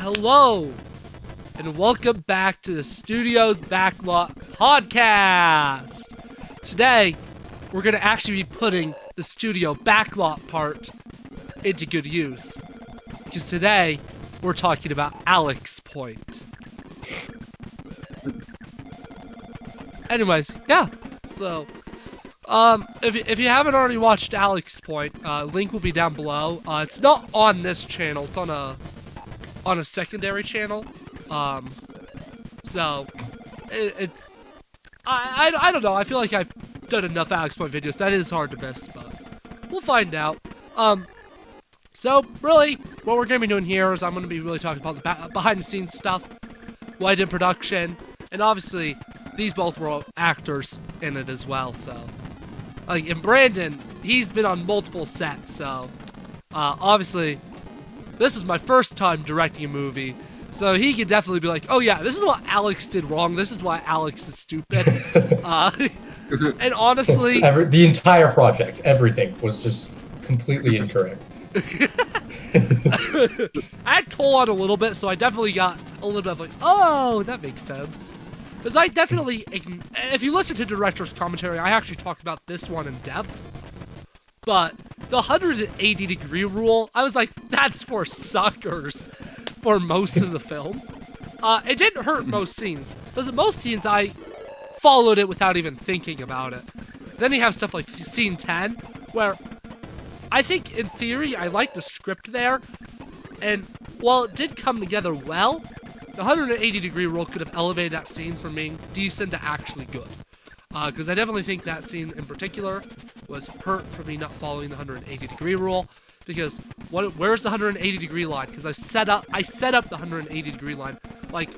Hello, and welcome back to the Studio's Backlot Podcast. Today, we're going to actually be putting the studio backlot part into good use. Because today, we're talking about Alex Point. Anyways, yeah, so, if you haven't already watched Alex Point, link will be down below. It's not on this channel, it's on a secondary channel. So it's I don't know. I feel like I've done enough Alex Point videos that is hard to miss, but we'll find out. So really, what we're gonna be doing here is I'm gonna be really talking about the behind the scenes stuff, what I did in production, and obviously these both were actors in it as well. So like, and Brandon, he's been on multiple sets, so obviously this is my first time directing a movie, so he can definitely be like, oh yeah, this is what Alex did wrong, this is why Alex is stupid. And honestly, the entire project, everything was just completely incorrect. I had Cole on a little bit, so I definitely got a little bit of like, oh, that makes sense. Because I definitely, if you listen to director's commentary, I actually talked about this one in depth. But the 180 degree rule, I was like, that's for suckers for most of the film. It didn't hurt most scenes, because in most scenes I followed it without even thinking about it. Then you have stuff like scene 10, where I think in theory I liked the script there, and while it did come together well, the 180 degree rule could have elevated that scene from being decent to actually good. Because I definitely think that scene in particular was hurt for me not following the 180 degree rule. Because where's the 180 degree line? Because I set up the 180 degree line like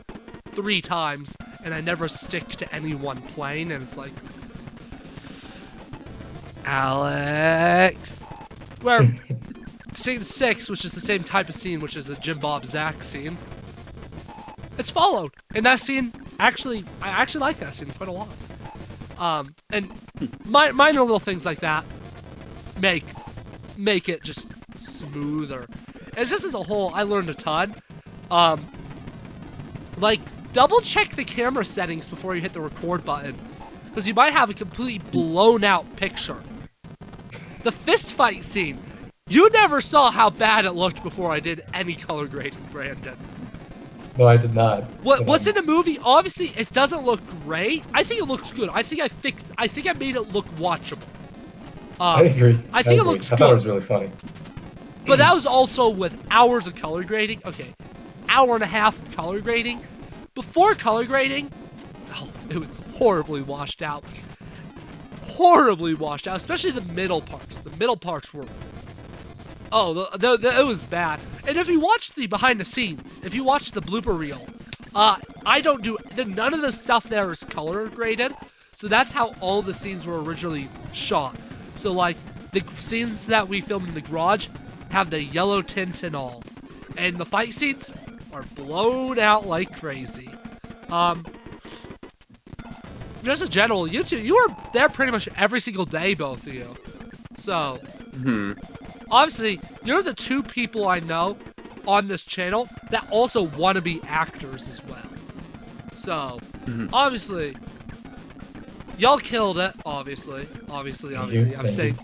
3 times, and I never stick to any one plane, and it's like, Alex. Where scene 6, which is the same type of scene, which is a Jim Bob Zach scene, it's followed. And that scene, I actually like that scene quite a lot. And minor little things like that make it just smoother. And it's just as a whole, I learned a ton. Like, double check the camera settings before you hit the record button, because you might have a completely blown out picture. The fist fight scene, you never saw how bad it looked before I did any color grading, Brandon. No, I did not. What's in the movie? Obviously, it doesn't look great. I think it looks good. I think I made it look watchable. I agree. I think it looks good. I thought it was really funny. But that was also with hours of color grading. Okay, hour and a half of color grading. Before color grading, oh, it was horribly washed out. Horribly washed out, especially the middle parts. The middle parts were... Oh, it was bad. And if you watch the behind the scenes, if you watch the blooper reel, I don't do... None of the stuff there is color graded. So that's how all the scenes were originally shot. So, like, the scenes that we filmed in the garage have the yellow tint and all. And the fight scenes are blown out like crazy. Just in general, you two, you were there pretty much every single day, both of you. So, obviously, you're the 2 people I know on this channel that also want to be actors as well. So, obviously, y'all killed it, obviously. Obviously, I'm saying...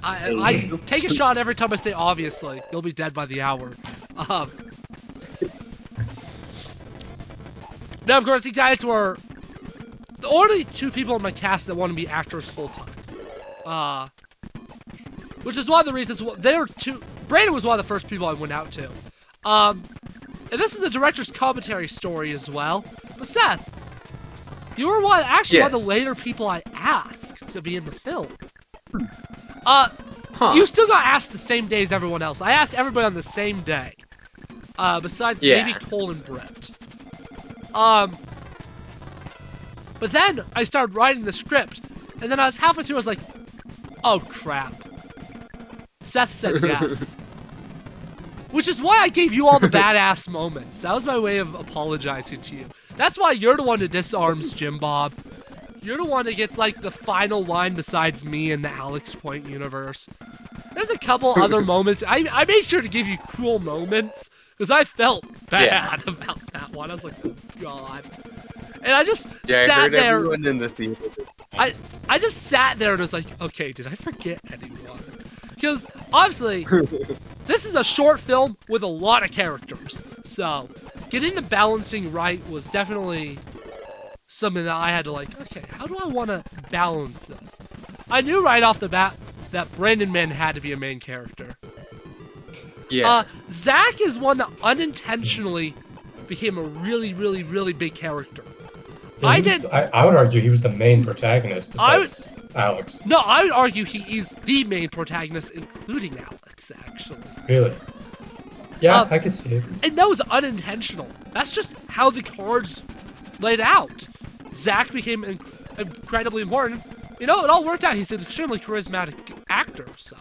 I take a shot every time I say obviously. You'll be dead by the hour. Now, of course, these guys were the only 2 people in my cast that want to be actors full-time. Which is one of the reasons Brandon was one of the first people I went out to. And this is a director's commentary story as well. But Seth, you were one of the later people I asked to be in the film. You still got asked the same day as everyone else. I asked everybody on the same day. Besides maybe Cole and Britt. But then I started writing the script, and then I was halfway through, I was like, oh crap. Seth said yes. Which is why I gave you all the badass moments. That was my way of apologizing to you. That's why you're the one that disarms Jim Bob. You're the one that gets, like, the final line besides me in the Alex Point universe. There's a couple other moments. I made sure to give you cool moments because I felt bad about that one. I was like, oh god. And I just Yeah, I sat heard there. everyone in the theater. I just sat there and was like, okay, did I forget anyone? Because obviously, this is a short film with a lot of characters. So getting the balancing right was definitely something that I had to like, okay, how do I want to balance this? I knew right off the bat that Brandon Mann had to be a main character. Yeah. Zach is one that unintentionally became a really, really, really big character. Yeah, I would argue he was the main protagonist besides Alex. No, I would argue he is the main protagonist, including Alex, actually. Really? Yeah, I could see it. And that was unintentional. That's just how the cards laid out. Zach became incredibly important. You know, it all worked out. He's an extremely charismatic actor, so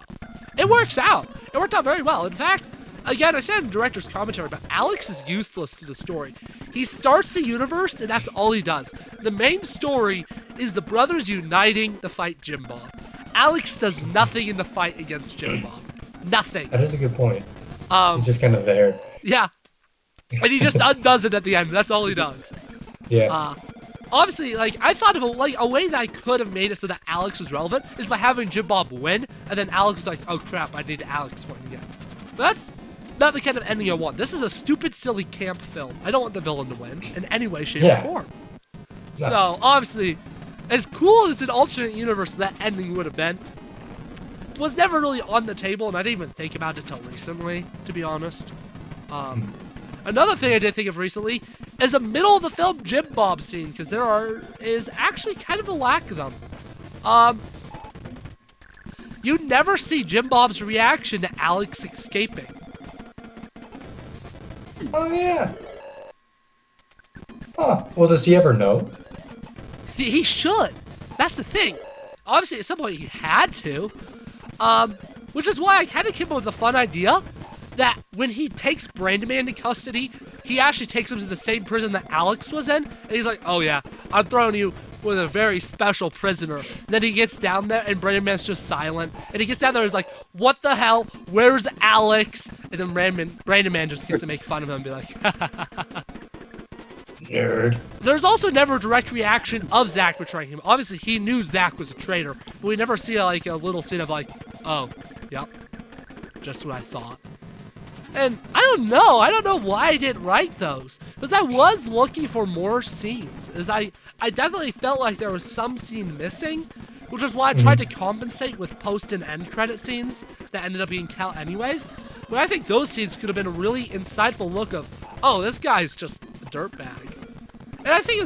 it works out. It worked out very well. In fact, again, I said in director's commentary, but Alex is useless to the story. He starts the universe, and that's all he does. The main story is the brothers uniting to fight Jim Bob. Alex does nothing in the fight against Jim Bob. Nothing. That is a good point. He's just kind of there. Yeah. And he just undoes it at the end. That's all he does. Yeah. Obviously, like, I thought of a way that I could have made it so that Alex was relevant is by having Jim Bob win, and then Alex was like, oh crap, I need Alex win again. But that's not the kind of ending I want. This is a stupid, silly camp film. I don't want the villain to win in any way, shape, or form. No. So, obviously, as cool as an alternate universe that ending would have been, was never really on the table, and I didn't even think about it until recently, to be honest. Another thing I did think of recently is a middle of the film Jim Bob scene, because is actually kind of a lack of them. You never see Jim Bob's reaction to Alex escaping. Oh, yeah. Huh. Well, does he ever know? He should. That's the thing. Obviously, at some point, he had to. Which is why I kind of came up with a fun idea that when he takes Brandon Man into custody, he actually takes him to the same prison that Alex was in. And he's like, oh, yeah, I'm throwing you with a very special prisoner. And then he gets down there, and Brandon Man's just silent. And he gets down there, and he's like, what the hell? Where's Alex? And then Brandon Man just gets to make fun of him and be like, nerd. There's also never a direct reaction of Zach betraying him. Obviously, he knew Zach was a traitor, but we never see like a little scene of like, oh, yep, just what I thought. And I don't know why I didn't write those, because I was looking for more scenes, as I definitely felt like there was some scene missing, which is why I tried to compensate with post and end credit scenes that ended up being cut anyways. But I think those scenes could have been a really insightful look of, oh, this guy's just a dirtbag. And I think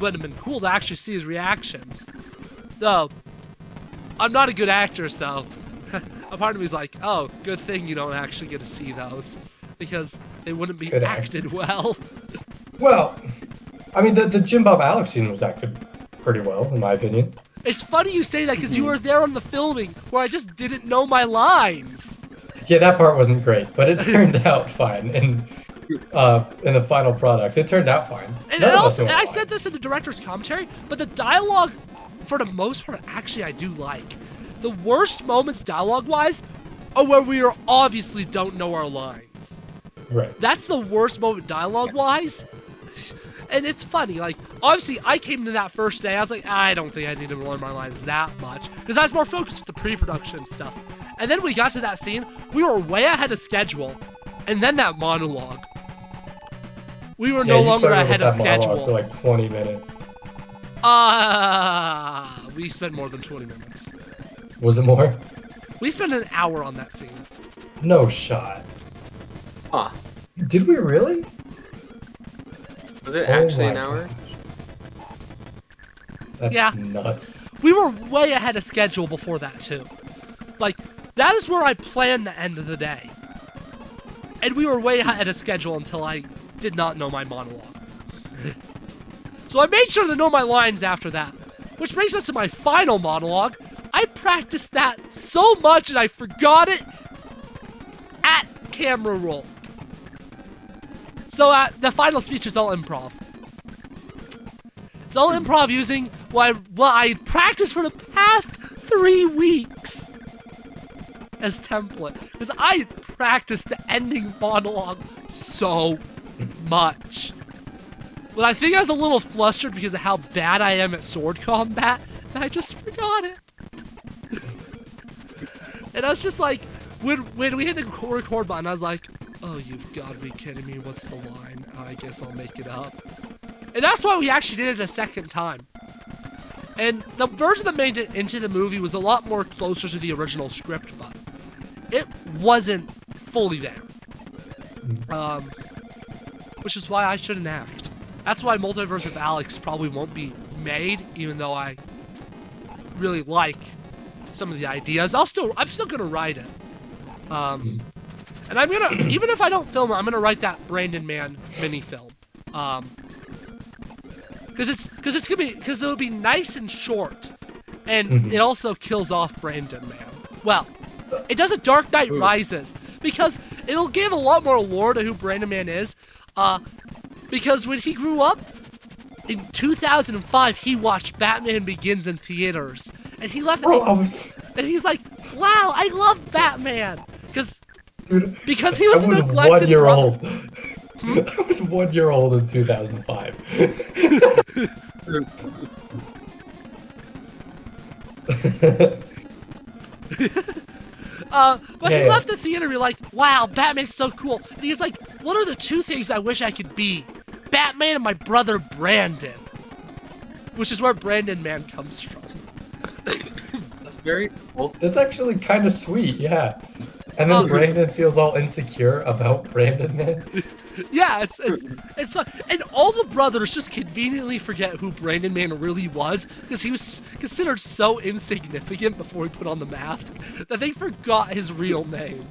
would have been cool to actually see his reactions. Though, I'm not a good actor, so a part of me is like, oh, good thing you don't actually get to see those, because they wouldn't be acted well. Well, I mean, the Jim Bob Alex scene was acted pretty well, in my opinion. It's funny you say that, because you were there on the filming, where I just didn't know my lines. Yeah, that part wasn't great, but it turned out fine. And in the final product, it turned out fine. And I said this in the director's commentary, but the dialogue, for the most part, actually I do like. The worst moments dialogue-wise are where we obviously don't know our lines. Right. That's the worst moment dialogue-wise. And it's funny, like, obviously I came to that first day, I was like, I don't think I need to learn my lines that much, because I was more focused with the pre-production stuff. And then we got to that scene, we were way ahead of schedule, and then that monologue. We were no longer ahead of schedule. For like 20 minutes. We spent more than 20 minutes. Was it more? We spent an hour on that scene. No shot. Huh. Did we really? Was it actually an hour? That's nuts. We were way ahead of schedule before that, too. Like, that is where I planned the end of the day. And we were way ahead of schedule until I did not know my monologue. So I made sure to know my lines after that. Which brings us to my final monologue. I practiced that so much and I forgot it at camera roll. So the final speech is all improv. It's all improv using what I practiced for the past 3 weeks as template. Because I practice the ending monologue so much. But I think I was a little flustered because of how bad I am at sword combat, and I just forgot it. And I was just like, when we hit the record button, I was like, oh, you've got to be kidding me. What's the line? I guess I'll make it up. And that's why we actually did it a second time. And the version that made it into the movie was a lot more closer to the original script, but it wasn't fully there. Which is why I shouldn't act. That's why Multiverse of Alex probably won't be made, even though I really like some of the ideas. I'm still gonna write it. And I'm gonna, even if I don't film it, I'm gonna write that Brandon Man mini film. Because it'll be nice and short, and it also kills off Brandon Man. Well, it does a Dark Knight Rises, because it'll give a lot more lore to who Brandon Man is. Because when he grew up in 2005, he watched Batman Begins in theaters, and he left. And he's like, "Wow, I love Batman," because he was neglected. 1 year old. I was 1 year old in 2005. But he left the theater and be like, wow, Batman's so cool. And he's like, what are the two things I wish I could be? Batman and my brother Brandon. Which is where Brandon Man comes from. That's very cool. That's actually kind of sweet, yeah. And then Brandon feels all insecure about Brandon Man. Yeah, it's fun. And all the brothers just conveniently forget who Brandon Man really was, because he was considered so insignificant before he put on the mask that they forgot his real name.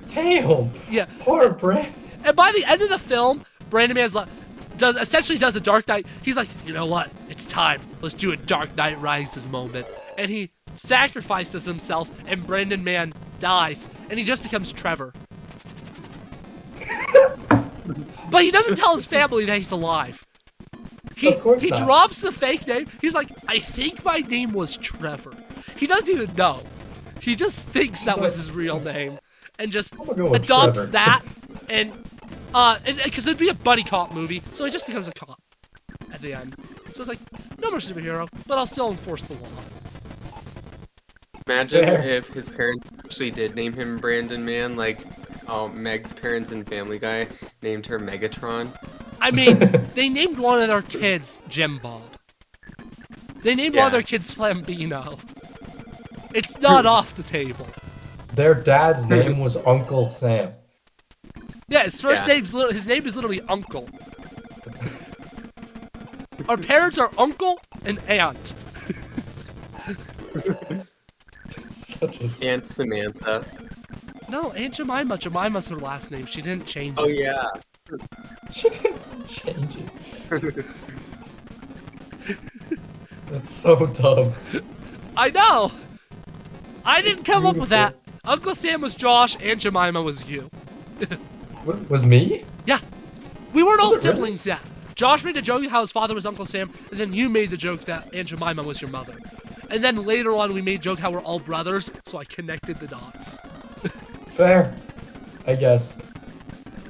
Damn. Yeah. Poor Brandon. And by the end of the film, Brandon Man's like, essentially does a Dark Knight. He's like, you know what? It's time. Let's do a Dark Knight Rises moment. And he sacrifices himself, and Brandon Man dies, and he just becomes Trevor. But he doesn't tell his family that he's alive. He drops the fake name. He's like, I think my name was Trevor. He doesn't even know. He just thinks that was his real name, and just adopts Trevor. that, and because it'd be a buddy cop movie, so he just becomes a cop at the end. So it's like, no more superhero, but I'll still enforce the law. Imagine if his parents actually did name him Brandon Man, like Meg's parents in Family Guy named her Megatron. I mean, they named one of their kids Jim Bob. They named one of their kids Flambino. It's not off the table. Their dad's name was Uncle Sam. Yeah, his name is literally Uncle. Our parents are Uncle and Aunt. Aunt Samantha. No, Aunt Jemima. Jemima's her last name. She didn't change it. Oh, yeah. She didn't change it. That's so dumb. I know. I didn't come up with that. Uncle Sam was Josh, Aunt Jemima was you. Was me? Yeah. We weren't all Was it siblings yet. Josh made a joke how his father was Uncle Sam, and then you made the joke that Aunt Jemima was your mother. And then later on, we made a joke how we're all brothers, so I connected the dots. Fair. I guess.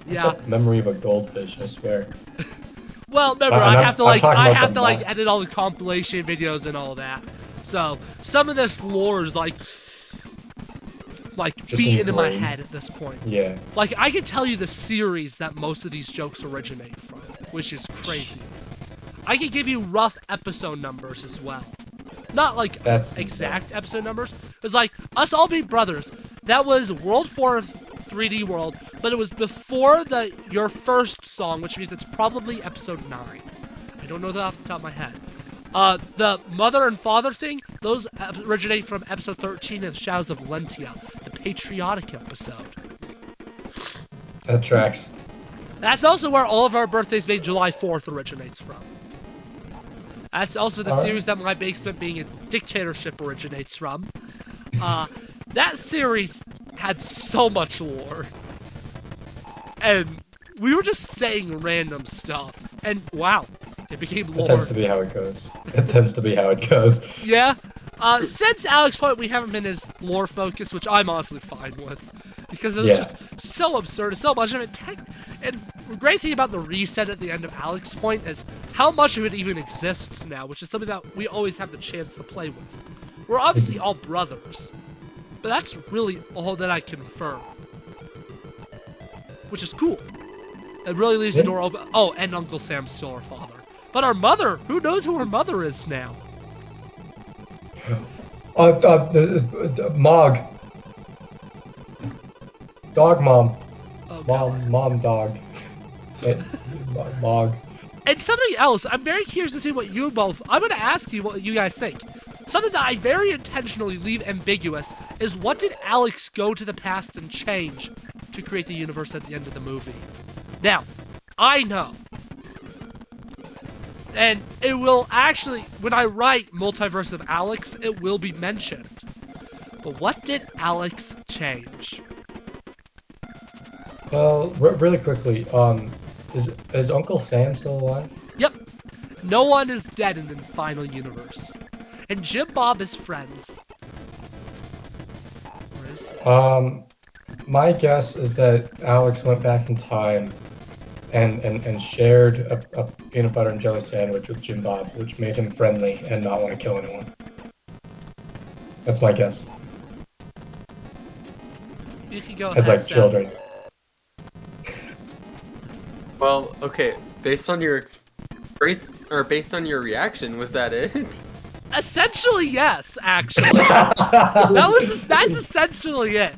Yeah. Memory of a goldfish, I swear. Well, remember, I I have to that. edit all the compilation videos and all that. So some of this lore is like Just beaten in my ingrained. head at this point. Yeah. Like, I can tell you the series that most of these jokes originate from, which is crazy. I can give you rough episode numbers as well. Not like exact episode numbers. It's like Us All Being Brothers. That was World 4 3D World, but it was before your first song, which means it's probably episode 9. I don't know that off the top of my head. The mother and father thing, those originate from episode 13 of Shadows of Lentia, the patriotic episode. That tracks. That's also where all of our birthdays made July 4th originates from. That's also the series that my basement being a dictatorship originates from. That series had so much lore. And we were just saying random stuff. And wow, it became lore. It tends to be how it goes. It tends to be how it goes. Yeah. Since Alex point, we haven't been as lore focused, which I'm honestly fine with. because it was just so absurd, so much of it. And the great thing about the reset at the end of Alex's Point is how much of it even exists now, which is something that we always have the chance to play with. We're obviously all brothers, but that's really all that I confirm, which is cool. It really leaves the door open. Oh, and Uncle Sam's still our father. But our mother, who knows who her mother is now? Mog. Dog mom. Oh, God. Mom dog. Mog. And something else, I'm very curious to see what you both, I'm going to ask you what you guys think. Something that I very intentionally leave ambiguous is what did Alex go to the past and change to create the universe at the end of the movie? Now, I know. And it will actually, when I write Multiverse of Alex, it will be mentioned. But what did Alex change? Well, really quickly, is Uncle Sam still alive? Yep. No one is dead in the final universe. And Jim Bob is friends. Where is he? My guess is that Alex went back in time and shared a peanut butter and jelly sandwich with Jim Bob, which made him friendly and not want to kill anyone. That's my guess. You can go As ahead, like Sam. children. Well, okay. Based on your based on your reaction, was that it? Essentially, yes, actually. That's essentially it.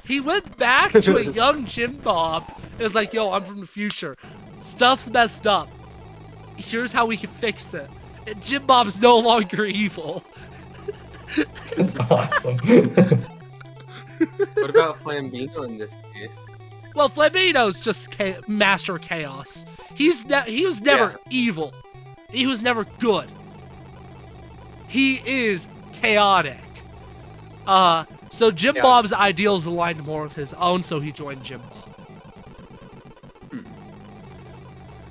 He went back to a young Jim Bob and was like, yo, I'm from the future. Stuff's messed up. Here's how we can fix it. And Jim Bob's no longer evil. That's awesome. What about Flambino in this case? Well, Flambino's just master chaos. He was never evil. He was never good. He is chaotic. So Jim Bob's ideals aligned more with his own, so he joined Jim Bob.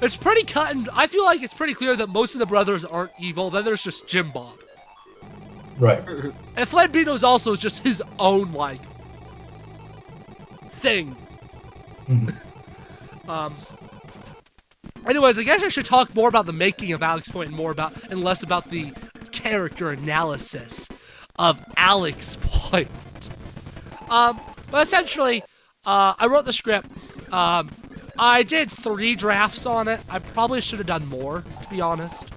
It's pretty cut and I feel like it's pretty clear that most of the brothers aren't evil. Then there's just Jim Bob. Right. And Flambino's also just his own, like, thing. Anyways, I guess I should talk more about the making of Alex Point and less about the character analysis of Alex Point. But essentially, I wrote the script. I did 3 drafts on it. I probably should have done more, to be honest.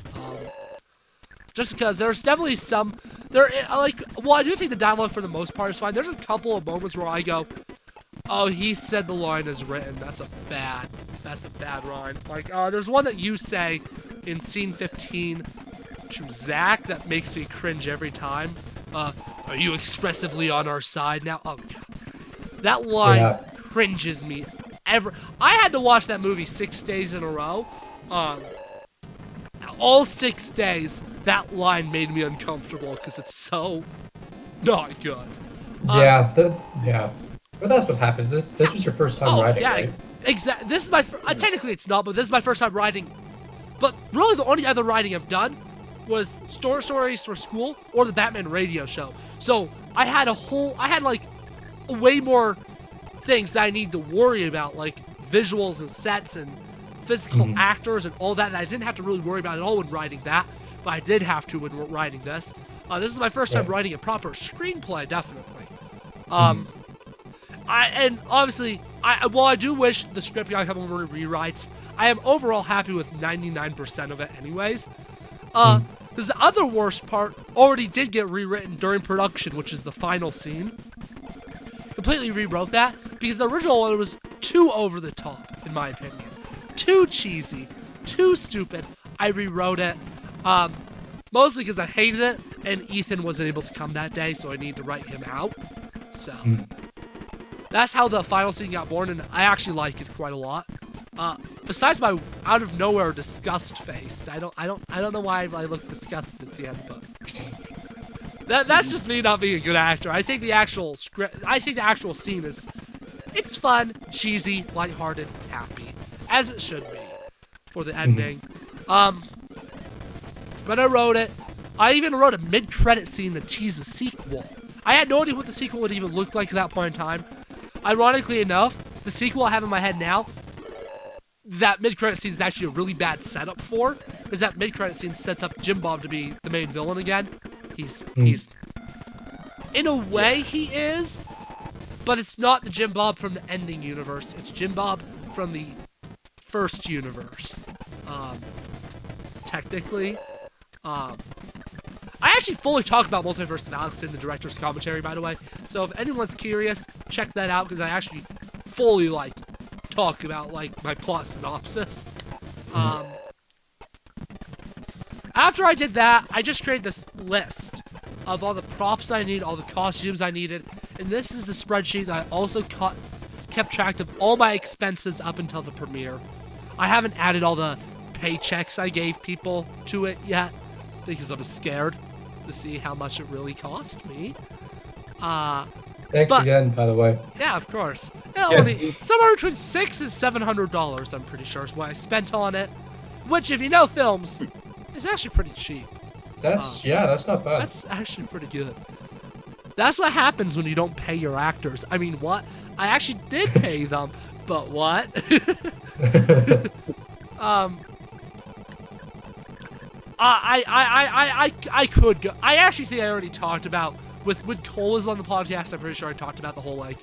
Just because there's definitely some, I do think the dialogue for the most part is fine. There's a couple of moments where I go, oh, he said the line is written. That's a bad line. Like, there's one that you say in scene 15 to Zach that makes me cringe every time. Are you expressively on our side now? Oh, God. That line cringes me I had to watch that movie 6 days in a row. All 6 days, that line made me uncomfortable because it's so not good. Yeah. But that's what happens. This was your first time writing, right? Exactly. This is my technically it's not, but this is my first time writing. But really, the only other writing I've done was stories for school or the Batman radio show. So I had way more things that I need to worry about, like visuals and sets and physical actors and all that. And I didn't have to really worry about it all when writing that, but I did have to when writing this. This is my first time writing a proper screenplay, definitely. While I do wish the script got a couple more rewrites, I am overall happy with 99% of it anyways. Because the other worst part already did get rewritten during production, which is the final scene. Completely rewrote that, because the original one was too over the top, in my opinion. Too cheesy, too stupid. I rewrote it, mostly because I hated it, and Ethan wasn't able to come that day, so I needed to write him out. So that's how the final scene got born, and I actually like it quite a lot. Besides my out of nowhere disgust face, I don't know why I look disgusted at the end, but that's just me not being a good actor. I think the actual scene it's fun, cheesy, lighthearted, happy, as it should be for the ending. But I wrote it. I even wrote a mid-credit scene to tease a sequel. I had no idea what the sequel would even look like at that point in time. Ironically enough, the sequel I have in my head now, that mid-credit scene is actually a really bad setup for, because that mid-credit scene sets up Jim Bob to be the main villain again. He's in a way he is, but it's not the Jim Bob from the ending universe. It's Jim Bob from the first universe. Technically. I actually fully talk about Multiverse of Alex in the director's commentary, by the way. So if anyone's curious, check that out, because I actually fully, like, talk about, like, my plot synopsis. After I did that, I just created this list of all the props I need, all the costumes I needed, and this is the spreadsheet that I also kept track of all my expenses up until the premiere. I haven't added all the paychecks I gave people to it yet, because I'm scared to see how much it really cost me. Thanks again, by the way. Yeah, of course. Yeah, only somewhere between $600 and $700, I'm pretty sure, is what I spent on it. Which, if you know films, is actually pretty cheap. That's not bad. That's actually pretty good. That's what happens when you don't pay your actors. I mean, what? I actually did pay them, but what? I could go. I actually think I already talked about when Cole was on the podcast. I'm pretty sure I talked about the whole like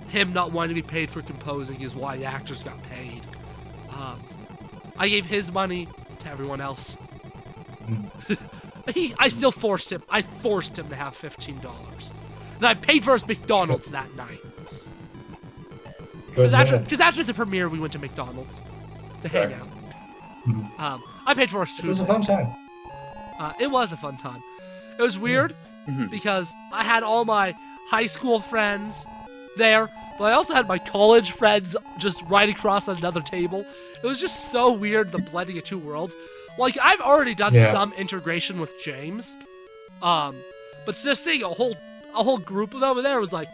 him not wanting to be paid for composing is why the actors got paid. I gave his money to everyone else. I still forced him. I forced him to have $15. Then I paid for his McDonald's that night. Because after the premiere, we went to McDonald's to hang out. I paid for his food. It was a fun time. It was a fun time. It was weird because I had all my high school friends there, but I also had my college friends just right across on another table. It was just so weird, the blending of two worlds. Like, I've already done some integration with James, but just seeing a whole group of them over there was like,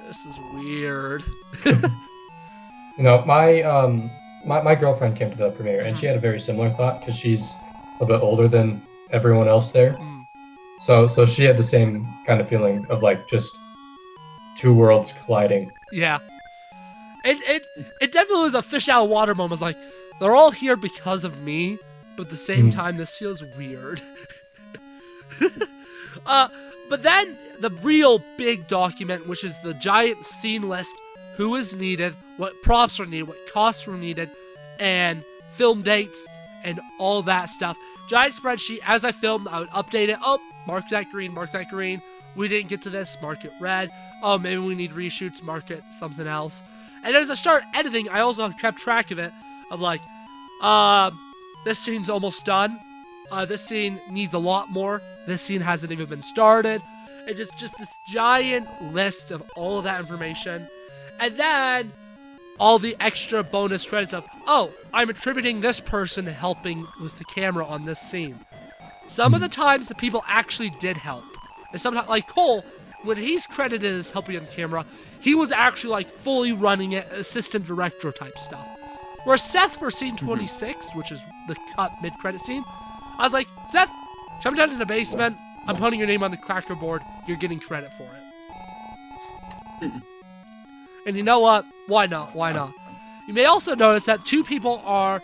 this is weird. You know, my girlfriend came to the premiere, and she had a very similar thought, because she's a bit older than everyone else there. So she had the same kind of feeling of, like, just two worlds colliding. Yeah. It definitely was a fish out of water moment. It was like, they're all here because of me, but at the same time, this feels weird. But then, the real big document, which is the giant scene list, who is needed, what props are needed, what costs were needed, and film dates, and all that stuff. Giant spreadsheet. As I filmed, I would update it. Oh, mark that green, mark that green. We didn't get to this, mark it red. Oh, maybe we need reshoots, mark it something else. And as I start editing, I also kept track of it, of like, this scene's almost done. This scene needs a lot more. This scene hasn't even been started. It's just this giant list of all of that information. And then all the extra bonus credits of, oh, I'm attributing this person to helping with the camera on this scene. Some of the times the people actually did help. And sometimes, like Cole, when he's credited as helping on the camera, he was actually like fully running it, assistant director type stuff. Where Seth for scene 26, which is the cut mid-credit scene, I was like, Seth, come down to the basement. I'm putting your name on the clacker board. You're getting credit for it. And you know what? Why not? Why not? You may also notice that two people are...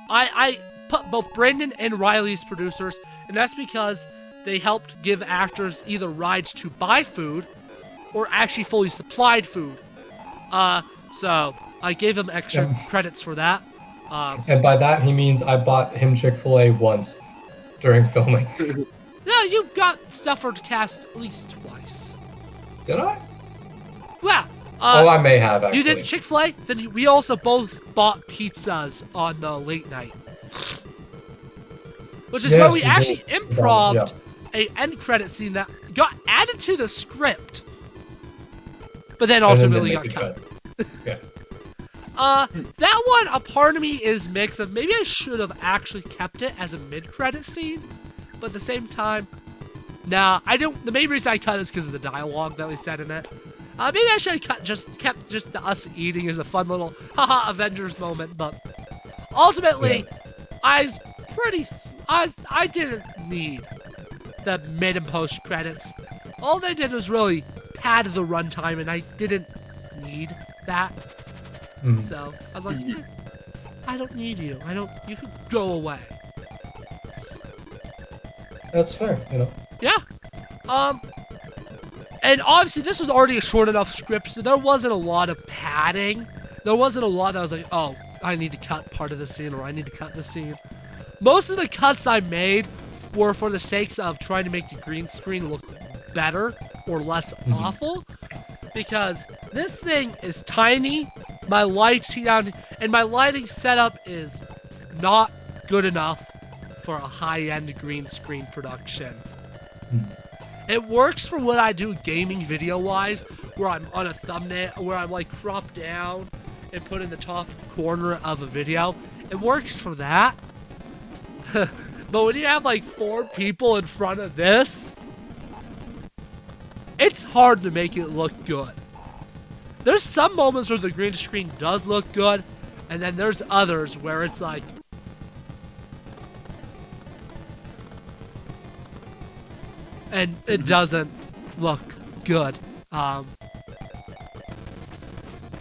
I put both Brandon and Riley's producers, and that's because they helped give actors either rides to buy food or actually fully supplied food. So I gave them extra credits for that. And by that, he means I bought him Chick-fil-A once during filming. No, you got stuff for the cast at least twice. Did I? Yeah. I may have, actually. You did Chick-fil-A? Then we also both bought pizzas on the late night. Which is where we actually improv'd a end credit scene that got added to the script. But then ultimately got cut. Yeah. That one, a part of me is mixed of maybe I should have actually kept it as a mid-credit scene. But at the same time, nah, I don't. The main reason I cut it is because of the dialogue that we said in it. Maybe I should have kept just the us eating as a fun little haha Avengers moment. But ultimately, I didn't need the mid and post credits. All they did was really pad the runtime, and I didn't need that. Mhm. So I was like, I don't need you. You could go away. That's fair, you know. Yeah. And obviously this was already a short enough script, so there wasn't a lot of padding. There wasn't a lot that I was like, oh, I need to cut part of the scene, or I need to cut the scene. Most of the cuts I made were for the sakes of trying to make the green screen look better or less awful, because this thing is tiny, my lighting and my lighting setup is not good enough for a high-end green screen production. It works for what I do gaming video-wise, where I'm on a thumbnail, where I'm like cropped down and put in the top corner of a video. It works for that. But when you have like 4 people in front of this, it's hard to make it look good. There's some moments where the green screen does look good, and then there's others where it's like, and it doesn't look good.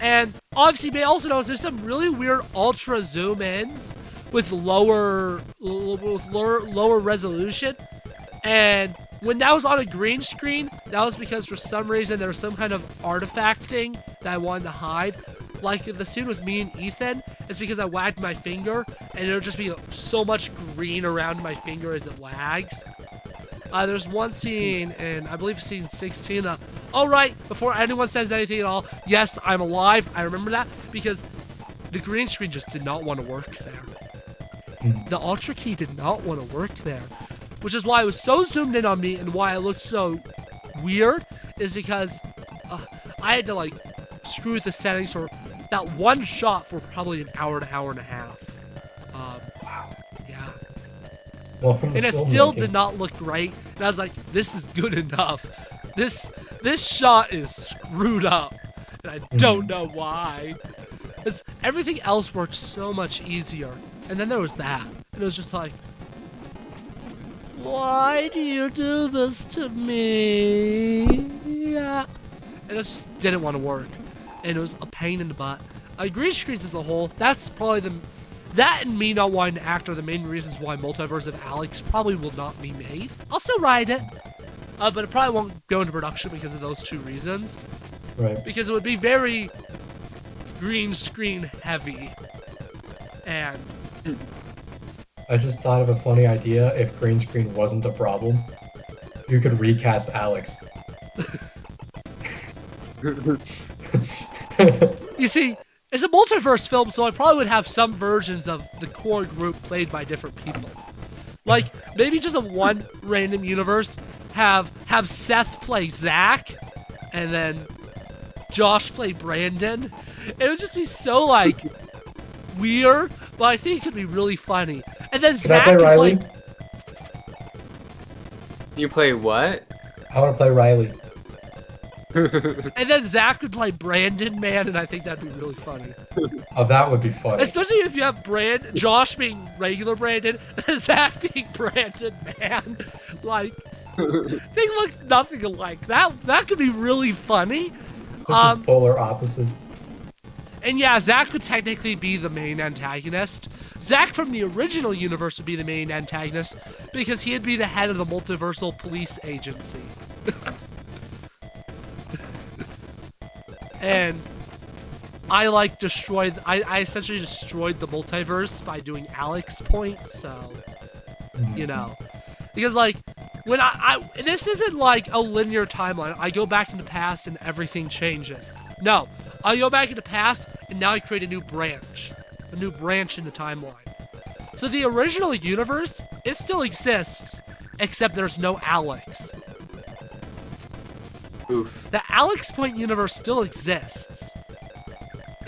And obviously, you may also notice there's some really weird ultra zoom ins with lower resolution. And when that was on a green screen, that was because for some reason there was some kind of artifacting that I wanted to hide. Like the scene with me and Ethan, it's because I wagged my finger, and it'll just be so much green around my finger as it wags. There's one scene, and I believe scene 16. Oh, right, before anyone says anything at all, yes, I'm alive. I remember that because the green screen just did not want to work there. The Ultra Key did not want to work there, which is why it was so zoomed in on me and why I looked so weird, is because I had to, like, screw with the settings for that one shot for probably an hour to hour and a half. Yeah. Welcome to And it still filmmaking. did not look right. And I was like, this is good enough. This shot is screwed up. And I don't know why. Because everything else worked so much easier. And then there was that. And it was just like, why do you do this to me? Yeah. And it just didn't want to work. And it was a pain in the butt. Green screens as a whole, that's probably that and me not wanting to act are the main reasons why Multiverse of Alex probably will not be made. I'll still write it, but it probably won't go into production because of those 2 reasons. Right. Because it would be very green screen heavy. And I just thought of a funny idea. If green screen wasn't a problem, you could recast Alex. you see, it's a multiverse film, so I probably would have some versions of the core group played by different people. Like, maybe just a one random universe, have Seth play Zach, and then Josh play Brandon. It would just be so, like, weird, but I think it could be really funny. And then Can Zach I play could Riley? play... You play what? I want to play Riley. And then Zach could play Brandon, man, and I think that'd be really funny. Oh, that would be funny. Especially if you have Josh being regular Brandon, and Zach being Brandon, man. Like, they look nothing alike. That could be really funny. They're just polar opposites. And yeah, Zach could technically be the main antagonist. Zach from the original universe would be the main antagonist, because he'd be the head of the multiversal police agency. And I essentially destroyed the multiverse by doing Alex Point, so, you know. Because, like, when this isn't like a linear timeline. I go back in the past and everything changes. No, I go back in the past and now I create a new branch in the timeline. So the original universe, it still exists, except there's no Alex. Oof. The Alex Point universe still exists,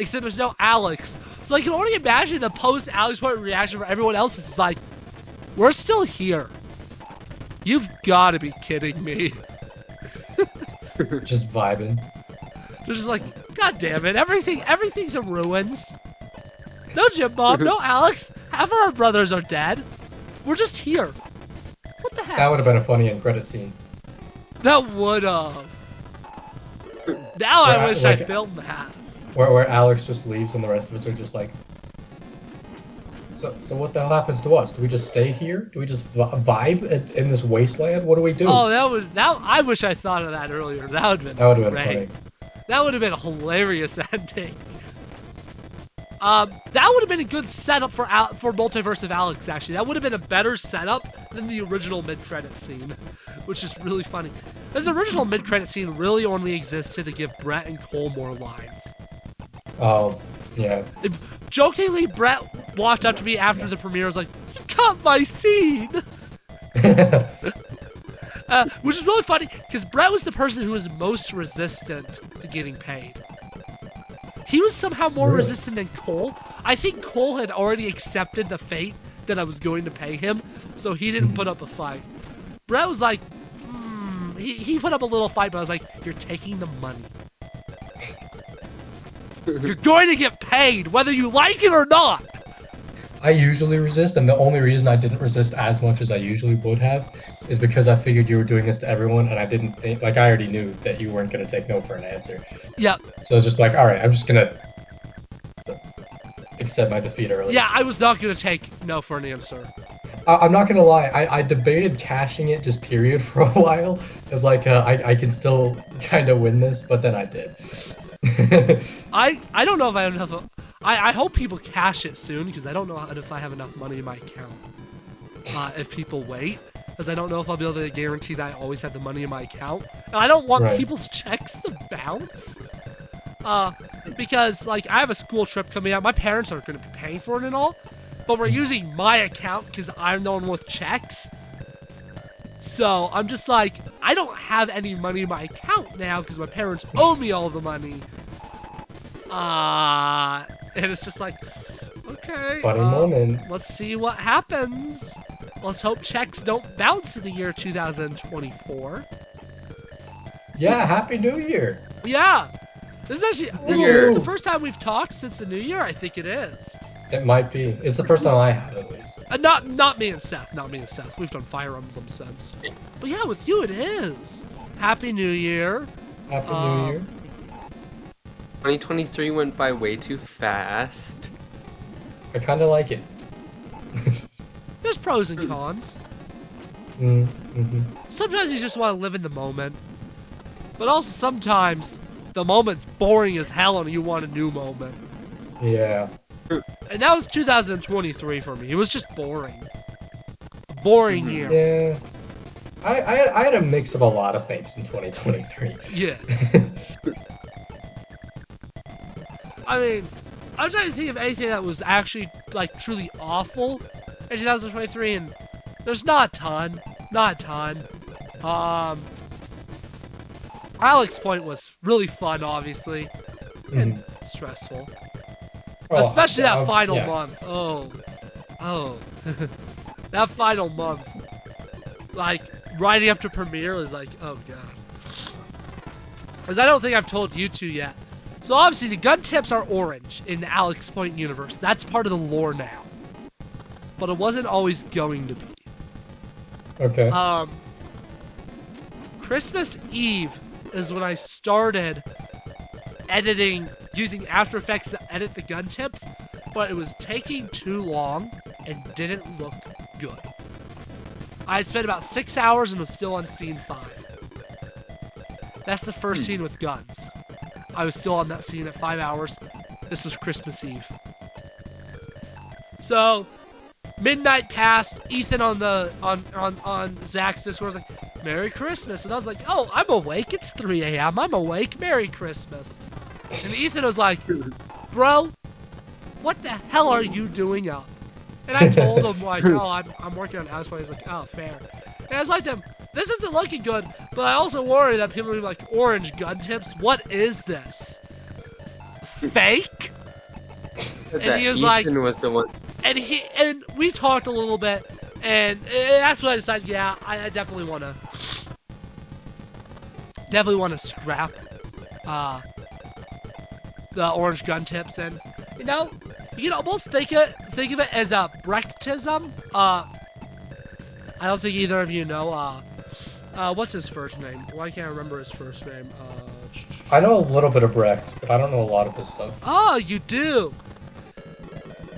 except there's no Alex. So I can only imagine the post-Alex Point reaction for everyone else is like, we're still here. You've got to be kidding me. Just vibing. They're just like, God damn it, everything's in ruins. No Jim Bob, no Alex. Half of our brothers are dead. We're just here. What the heck? That would have been a funny end credit scene. That would have. Now I Yeah, wish like- I filmed that. Where Alex just leaves and the rest of us are just like, so what the hell happens to us? Do we just stay here? Do we just vibe in this wasteland? What do we do? Oh, I wish I thought of that earlier. That would have been that would have been great. funny. That would have been a hilarious ending. That would have been a good setup for Multiverse of Alex, actually. That would have been a better setup than the original mid-credit scene, which is really funny. This original mid-credit scene really only existed to give Brett and Cole more lines. Oh, yeah. Jokingly, Brett walked up to me after the premiere and was like, "You cut my scene!" Which is really funny, because Brett was the person who was most resistant to getting paid. He was somehow more Really? resistant than Cole. I think Cole had already accepted the fate that I was going to pay him, so he didn't put up a fight. Brett was like, he put up a little fight, but I was like, "You're taking the money. You're going to get paid, whether you like it or not." I usually resist, and the only reason I didn't resist as much as I usually would have is because I figured you were doing this to everyone, and I didn't think, like, I already knew that you weren't going to take no for an answer. Yep. So I was just like, all right, I'm just going to accept my defeat early. Yeah, I was not going to take no for an answer. I'm not going to lie, I debated cashing it just period for a while, because, like, I can still kind of win this, but then I did. I don't know if I have enough. I hope people cash it soon, because I don't know if I have enough money in my account. If people wait, because I don't know if I'll be able to guarantee that I always have the money in my account. And I don't want Right. people's checks to bounce. Because, like, I have a school trip coming out. My parents aren't going to be paying for it and all. But we're using my account because I'm the one with checks. So I'm just like, I don't have any money in my account now because my parents owe me all the money. And it's just like, okay. Funny moment. Let's see what happens. Let's hope checks don't bounce in the year 2024. Yeah, Happy New Year. Yeah. This is the first time we've talked since the new year. I think it is. It might be. It's the first time I have, at least. Not me and Seth. Not me and Seth. We've done Fire Emblem since. But yeah, with you it is. Happy New Year. Happy New Year. 2023 went by way too fast. I kind of like it. There's pros and cons. Mm-hmm. Sometimes you just want to live in the moment. But also sometimes the moment's boring as hell and you want a new moment. Yeah. And that was 2023 for me. It was just boring. A boring year. Yeah. I had a mix of a lot of things in 2023. Yeah. I mean, I'm trying to think of anything that was actually, like, truly awful in 2023, and there's not a ton. Not a ton. Alex Point was really fun, obviously, and stressful. Well, Especially that final yeah. month. Oh. That final month. Like, riding up to premiere was like, oh god. Because I don't think I've told you two yet. So obviously the gun tips are orange in the Alex Point universe. That's part of the lore now. But it wasn't always going to be. Okay. Christmas Eve is when I started editing, using After Effects to edit the gun tips, but it was taking too long and didn't look good. I had spent about 6 hours and was still on scene 5. That's the first scene with guns. I was still on that scene at 5 hours. This was Christmas Eve. So, midnight passed. Ethan on Zach's Discord was like, "Merry Christmas," and I was like, "Oh, I'm awake. It's 3 a.m. I'm awake. Merry Christmas." And Ethan was like, "Bro, what the hell are you doing up?" And I told him like, "Oh, I'm working on House Party." He's like, "Oh, fair." And I was like to him, "This isn't looking good, but I also worry that people will be like, orange gun tips. What is this? Fake?" And he was like, Ethan was the one. And we talked a little bit, and that's when I decided, yeah, I definitely want to scrap the orange gun tips, and you know, you can almost think of it as a Brechtism. I don't think either of you know what's his first name. Why can't I remember his first name? I know a little bit of Brecht, but I don't know a lot of his stuff. Oh, you do.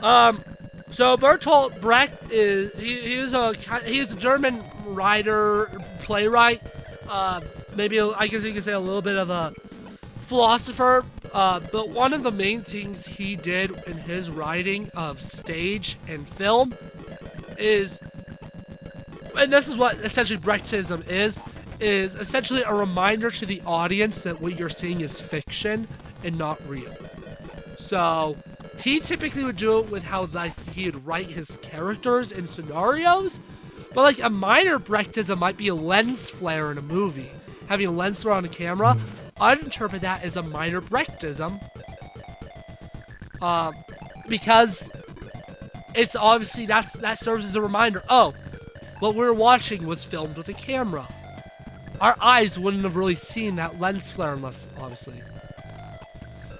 So Bertolt Brecht is a German writer, playwright. Maybe I guess you could say a little bit of a philosopher. But one of the main things he did in his writing of stage and film is, and this is what essentially Brechtism is essentially a reminder to the audience that what you're seeing is fiction and not real. So he typically would do it with how like he'd write his characters in scenarios, but like a minor Brechtism might be a lens flare in a movie. Having a lens flare on a camera, I'd interpret that as a minor Brechtism, because it's obviously that serves as a reminder. Oh, what we were watching was filmed with a camera. Our eyes wouldn't have really seen that lens flare unless, obviously.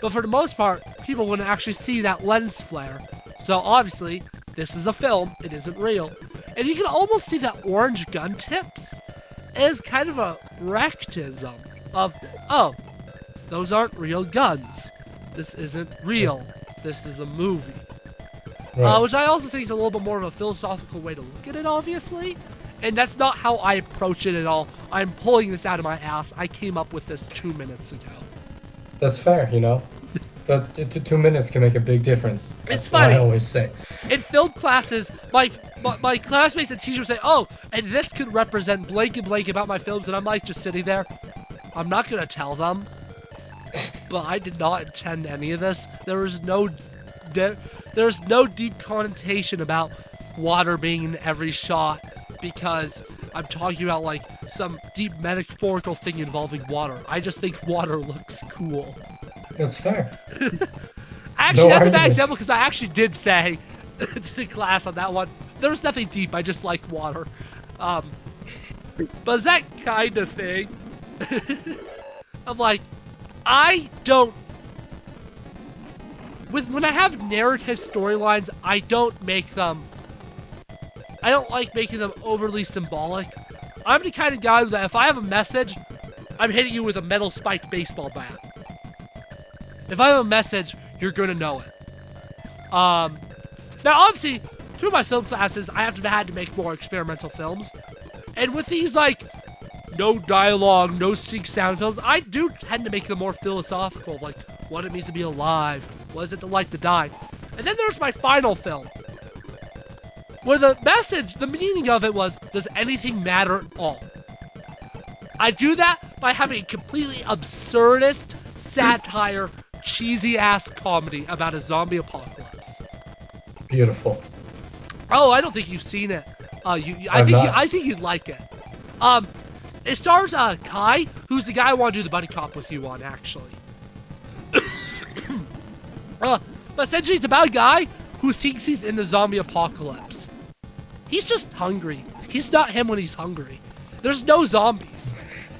But for the most part, people wouldn't actually see that lens flare. So obviously, this is a film, it isn't real. And you can almost see that orange gun tips as kind of a Brechtism of, oh, those aren't real guns. This isn't real. This is a movie. Right. Which I also think is a little bit more of a philosophical way to look at it, obviously. And that's not how I approach it at all. I'm pulling this out of my ass. I came up with this 2 minutes ago. That's fair, you know? But 2 minutes can make a big difference. It's That's what funny. I always say. In film classes, my classmates and teachers say, oh, and this could represent blank and blank about my films, and I'm like just sitting there. I'm not going to tell them. But I did not intend any of this. There's no deep connotation about water being in every shot, because I'm talking about like some deep metaphorical thing involving water. I just think water looks cool. That's fair. Actually, that's a bad argument. example because I actually did say to the class on that one, there's nothing deep, I just like water. But it's that kind of thing. I'm like, I don't... When I have narrative storylines, I don't like making them overly symbolic. I'm the kind of guy that if I have a message, I'm hitting you with a metal spiked baseball bat. If I have a message, you're gonna know it. Now obviously, through my film classes, I had to make more experimental films. And with these like, no dialogue, no sync sound films, I do tend to make them more philosophical, like what it means to be alive, what is it to like to die. And then there's my final film, where the message, the meaning of it was, does anything matter at all? I do that by having a completely absurdist satire, cheesy-ass comedy about a zombie apocalypse. Beautiful. Oh, I don't think you've seen it. I've not. I think you'd like it. It stars Kai, who's the guy I want to do the buddy cop with you on, actually. But essentially, it's about a guy who thinks he's in the zombie apocalypse. He's just hungry. He's not him when he's hungry. There's no zombies.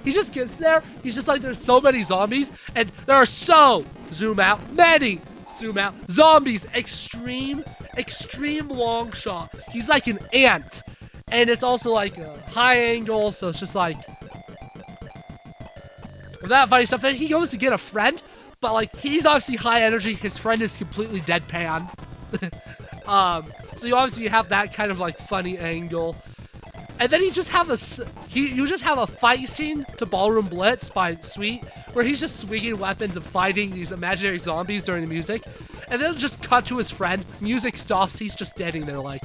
He just gets there. He's just like, there's so many zombies, and there are so, zoom out, many, zoom out, zombies. Extreme long shot. He's like an ant. And it's also like a high angle, so it's just like, that funny stuff. And he goes to get a friend, but like, he's obviously high energy. His friend is completely deadpan. So you obviously have that kind of like funny angle. And then you just have a fight scene to Ballroom Blitz by Sweet, where he's just swinging weapons and fighting these imaginary zombies during the music. And then it'll just cut to his friend. Music stops. He's just standing there like.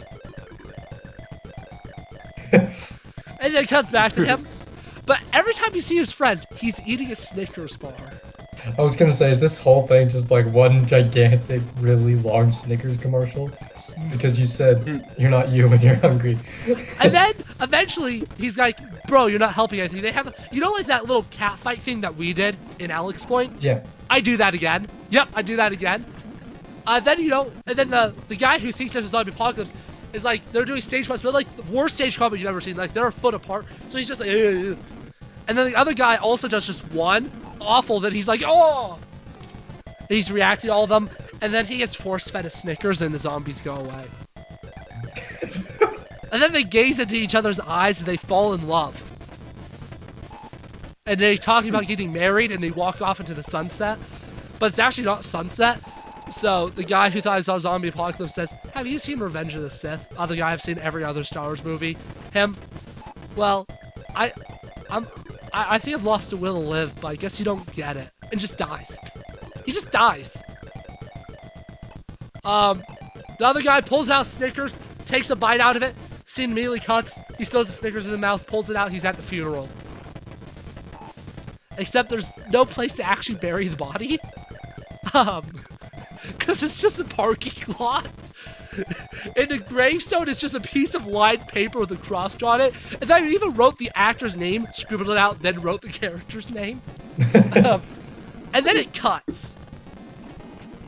And then it cuts back to him. But every time you see his friend, he's eating a Snickers bar. I was gonna say, is this whole thing just like one gigantic, really long Snickers commercial? Because you said you're not you when you're hungry. And then eventually he's like, bro, you're not helping anything. They have, you know, like that little cat fight thing that we did in Alex Point? Yeah. I do that again. Yep, I do that again. Then, you know, and then the guy who thinks there's a zombie apocalypse is like, they're doing stage fights, but like the worst stage combat you've ever seen. Like, they're a foot apart. So he's just like, ugh. And then the other guy also does just one awful that he's like, oh! And he's reacting to all of them. And then he gets force-fed a Snickers and the zombies go away. And then they gaze into each other's eyes and they fall in love. and they're talking about getting married, and they walk off into the sunset, but it's actually not sunset. So the guy who thought he saw a zombie apocalypse says, "Have you seen Revenge of the Sith?" Other guy, "I've seen every other Star Wars movie." Him, "Well, I think I've lost the will to live, but I guess you don't get it," and just dies. He just dies. The other guy pulls out Snickers, takes a bite out of it. Scene immediately cuts. He throws the Snickers in the mouth, pulls it out. He's at the funeral. Except there's no place to actually bury the body. Because it's just a parking lot. And the gravestone is just a piece of lined paper with a cross drawn on it. And then I even wrote the actor's name, scribbled it out, then wrote the character's name. And then it cuts.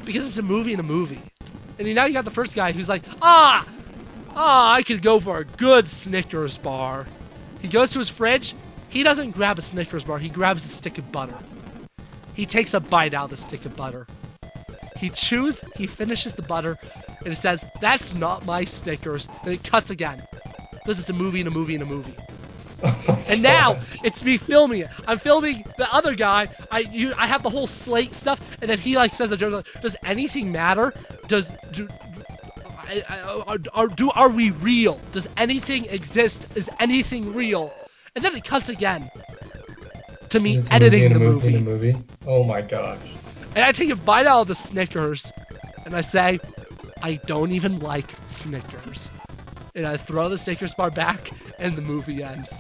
Because it's a movie in a movie. And now you got the first guy who's like, I could go for a good Snickers bar. He goes to his fridge. He doesn't grab a Snickers bar. He grabs a stick of butter. He takes a bite out of the stick of butter. He chews. He finishes the butter. And it says, "That's not my Snickers." And it cuts again. This is a movie in a movie in a movie. And now it's me filming it. I'm filming the other guy. I have the whole slate stuff, and then he like says a joke like, "Does anything matter? Are we real? Does anything exist? Is anything real?" And then it cuts again to me editing the movie. Oh my gosh. And I take a bite out of the Snickers, and I say, "I don't even like Snickers." And I throw the Snickers bar back, and the movie ends.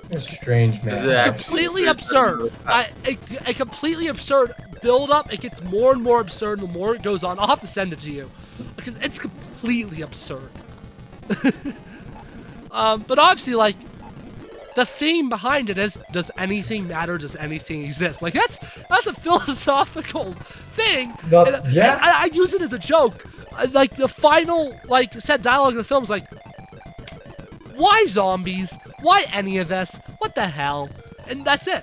It's strange, man. Completely absurd. A completely absurd build-up. It gets more and more absurd the more it goes on. I'll have to send it to you, because it's completely absurd. But obviously, like, the theme behind it is, does anything matter? Does anything exist? Like, that's a philosophical thing. Yeah. I use it as a joke. Like, the final, like, set dialogue in the film is like, why zombies? Why any of this? What the hell? And that's it.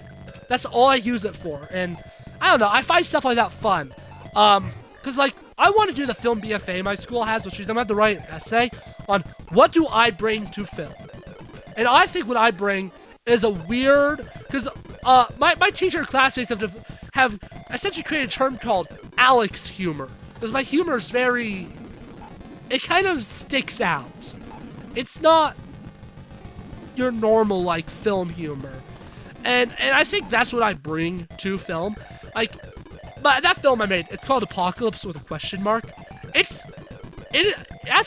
That's all I use it for. And I don't know. I find stuff like that fun. Because, like, I want to do the film BFA my school has, which means I'm going to have to write an essay on what do I bring to film. And I think what I bring is a weird, because my teacher and classmates have essentially created a term called Alex humor. Because my humor is it kind of sticks out. It's not your normal, like, film humor. And I think that's what I bring to film. Like, but that film I made, it's called Apocalypse with a question mark. That's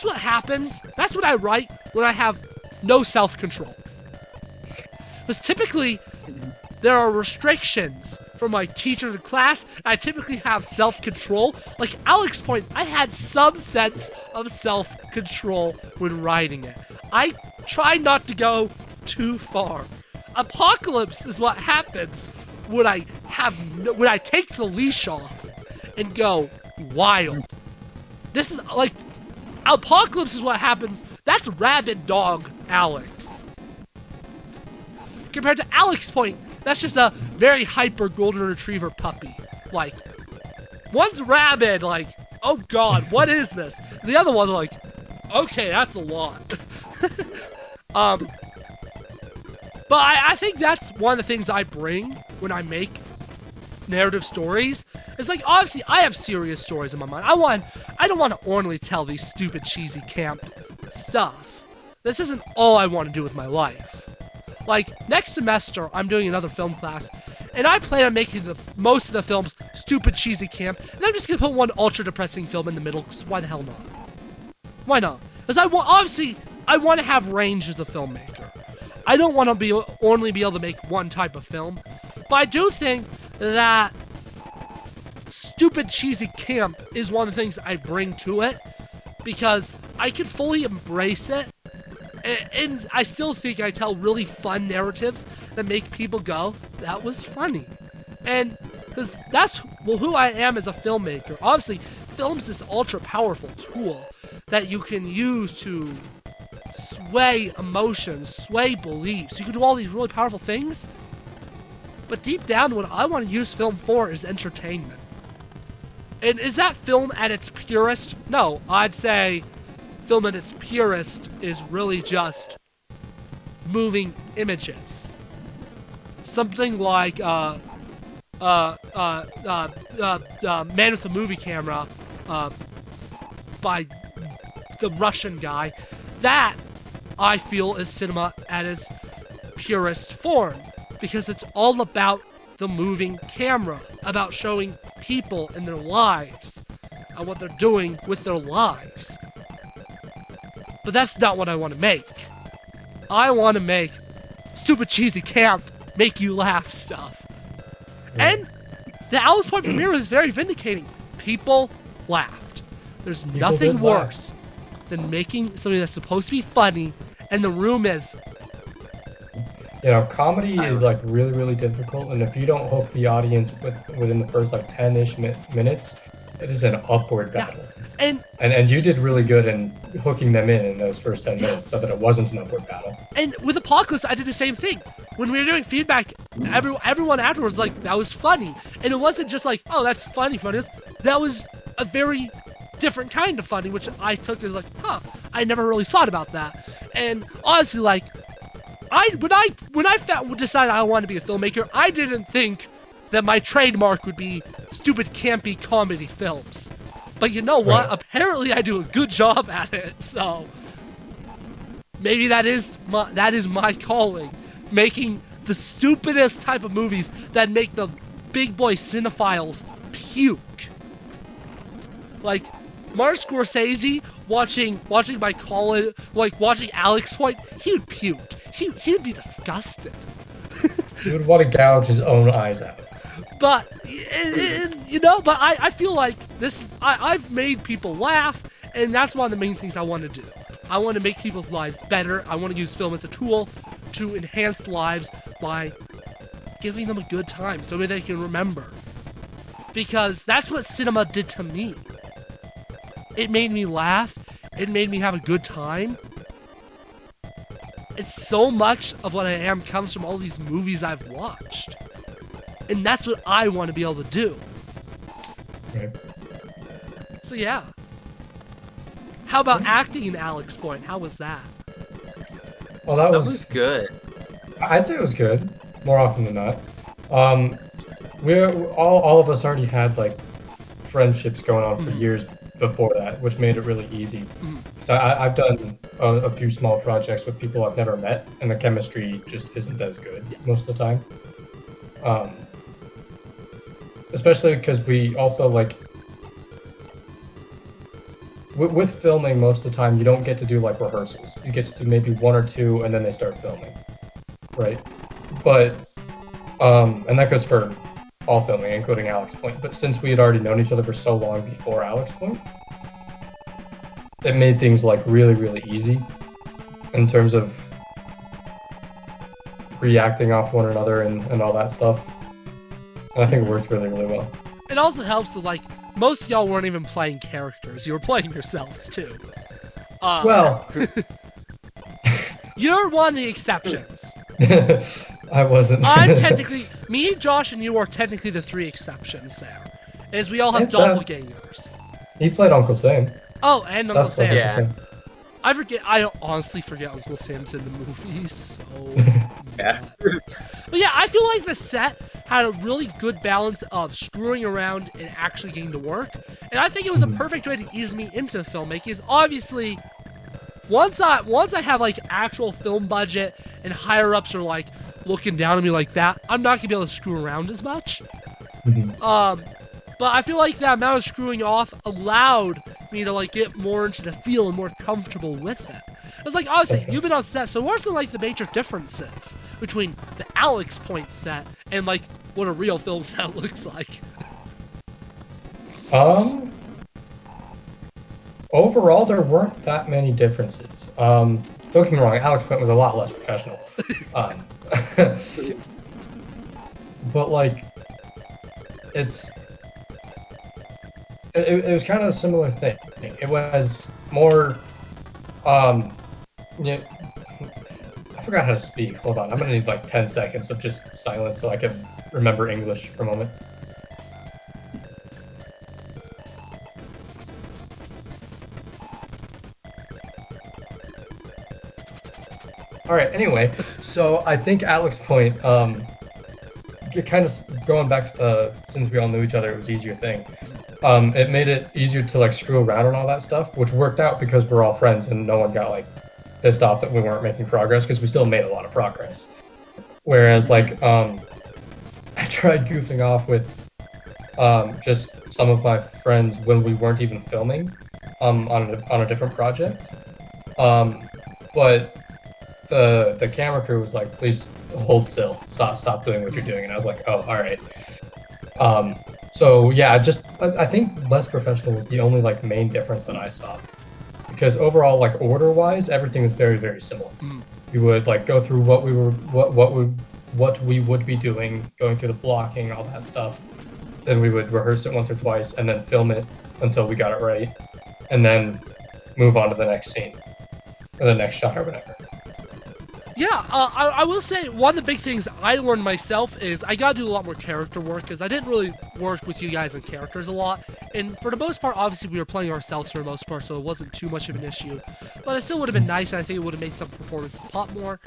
what happens. That's what I write when I have no self-control. Because typically, there are restrictions from my teachers in class, and I typically have self-control. Like Alex point, I had some sense of self-control when writing it. I try not to go too far. Apocalypse is what happens when I take the leash off and go wild. This is like, Apocalypse is what happens. That's rabid dog Alex. Compared to Alex point, that's just a very hyper golden retriever puppy. Like, one's rabid, like, oh god, what is this? The other one's like, okay, that's a lot. But I think that's one of the things I bring when I make narrative stories. It's like, obviously, I have serious stories in my mind. I don't want to orally tell these stupid, cheesy camp stuff. This isn't all I want to do with my life. Like, next semester, I'm doing another film class, and I plan on making most of the films stupid, cheesy camp, and I'm just gonna put one ultra-depressing film in the middle, because why the hell not? Why not? Because I want to have range as a filmmaker. I don't want to only be able to make one type of film, but I do think that stupid, cheesy camp is one of the things I bring to it, because I can fully embrace it, and I still think I tell really fun narratives that make people go, that was funny. And because that's who I am as a filmmaker. Obviously, film's this ultra powerful tool that you can use to sway emotions, sway beliefs. You can do all these really powerful things. But deep down, what I want to use film for is entertainment. And is that film at its purest? No, I'd say film at its purest is really just moving images. Something like Man with the Movie Camera by the Russian guy. That, I feel, is cinema at its purest form, because it's all about the moving camera, about showing people in their lives and what they're doing with their lives. But that's not what I want to make. I want to make stupid cheesy camp, make you laugh stuff. And the Alice Point premiere is very vindicating. People laughed. There's nothing worse than making something that's supposed to be funny and the room is... You know, comedy is like really, really difficult, and if you don't hook the audience within the first like 10-ish minutes, it is an upward battle. And you did really good in hooking them in those first 10 minutes, so that it wasn't an upward battle. And with Apocalypse, I did the same thing. When we were doing feedback, everyone afterwards was like, that was funny. And it wasn't just like, oh, that's funny. That was a very different kind of funny, which I took as like, huh, I never really thought about that. And honestly, like, when I decided I wanted to be a filmmaker, I didn't think that my trademark would be stupid, campy comedy films. But you know what? Right. Apparently, I do a good job at it. So maybe that is my calling, making the stupidest type of movies that make the big boy cinephiles puke. Like Martin Scorsese watching my college, like watching Alex Point, he would puke. He'd be disgusted. He would want to gouge his own eyes out. But, you know, but I feel like I've made people laugh, and that's one of the main things I want to do. I want to make people's lives better. I want to use film as a tool to enhance lives by giving them a good time so that they can remember. Because that's what cinema did to me. It made me laugh. It made me have a good time. It's so much of what I am comes from all these movies I've watched. And that's what I want to be able to do. Right. So yeah. How about acting in Alex Point? How was that? Well, that was good. I'd say it was good, more often than not. We're all of us already had like friendships going on for years before that, which made it really easy. So I've done a few small projects with people I've never met, and the chemistry just isn't as good most of the time. Especially because we also like with filming, most of the time you don't get to do like rehearsals. You get to do maybe one or two, and then they start filming, right? But and that goes for all filming, including Alex Point. But since we had already known each other for so long before Alex Point, it made things like really, really easy in terms of reacting off one another and all that stuff. And I think it worked really, really well. It also helps with, like, most of y'all weren't even playing characters. You were playing yourselves, too. Well... You're one of the exceptions. I wasn't. I'm technically... Me, Josh, and you are technically the three exceptions there. As we all have doppelgangers. He played Uncle Sam. Oh, and Uncle Sam. Yeah. I honestly forget Uncle Sam's in the movies, so... Yeah. But yeah, I feel like the set had a really good balance of screwing around and actually getting to work. And I think it was a perfect way to ease me into filmmaking. Is obviously, once I have like actual film budget and higher ups are like looking down at me like that, I'm not gonna be able to screw around as much. But I feel like that amount of screwing off allowed me to like get more into the feel and more comfortable with it. It's like, obviously, you've been on set, so what's the like the major differences between the Alex Point set and like what a real film set looks like? Overall, there weren't that many differences. Don't get me wrong, Alex Point was a lot less professional. But like, it was kind of a similar thing. It was more, yeah, I forgot how to speak. Hold on, I'm gonna need like 10 seconds of just silence so I can remember English for a moment. All right. Anyway, so I think Alex's point, kind of going back to since we all knew each other, it was easier thing. It made it easier to like screw around and all that stuff, which worked out because we're all friends and no one got like pissed off that we weren't making progress because we still made a lot of progress. Whereas like I tried goofing off with just some of my friends when we weren't even filming on a different project. But the camera crew was like, please hold still, stop doing what you're doing, and I was like, oh, all right. So yeah, I think less professional was the only like main difference that I saw, because overall, like order wise, everything is very, very similar. We would like go through what we would be doing, going through the blocking, all that stuff. Then we would rehearse it once or twice and then film it until we got it right, and then move on to the next scene or the next shot or whatever. Yeah, I will say one of the big things I learned myself is I gotta do a lot more character work, because I didn't really work with you guys on characters a lot. And for the most part, obviously we were playing ourselves for the most part, so it wasn't too much of an issue. But it still would have been nice, and I think it would have made some performances pop more.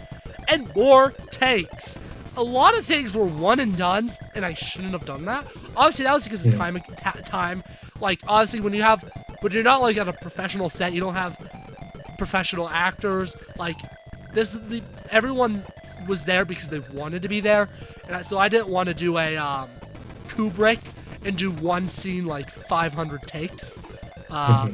And more takes. A lot of things were one and dones, and I shouldn't have done that. Obviously, that was because of time. Like, obviously, when you're not like at a professional set, you don't have professional actors. Like, everyone was there because they wanted to be there, and so I didn't want to do a Kubrick and do one scene like 500 takes. I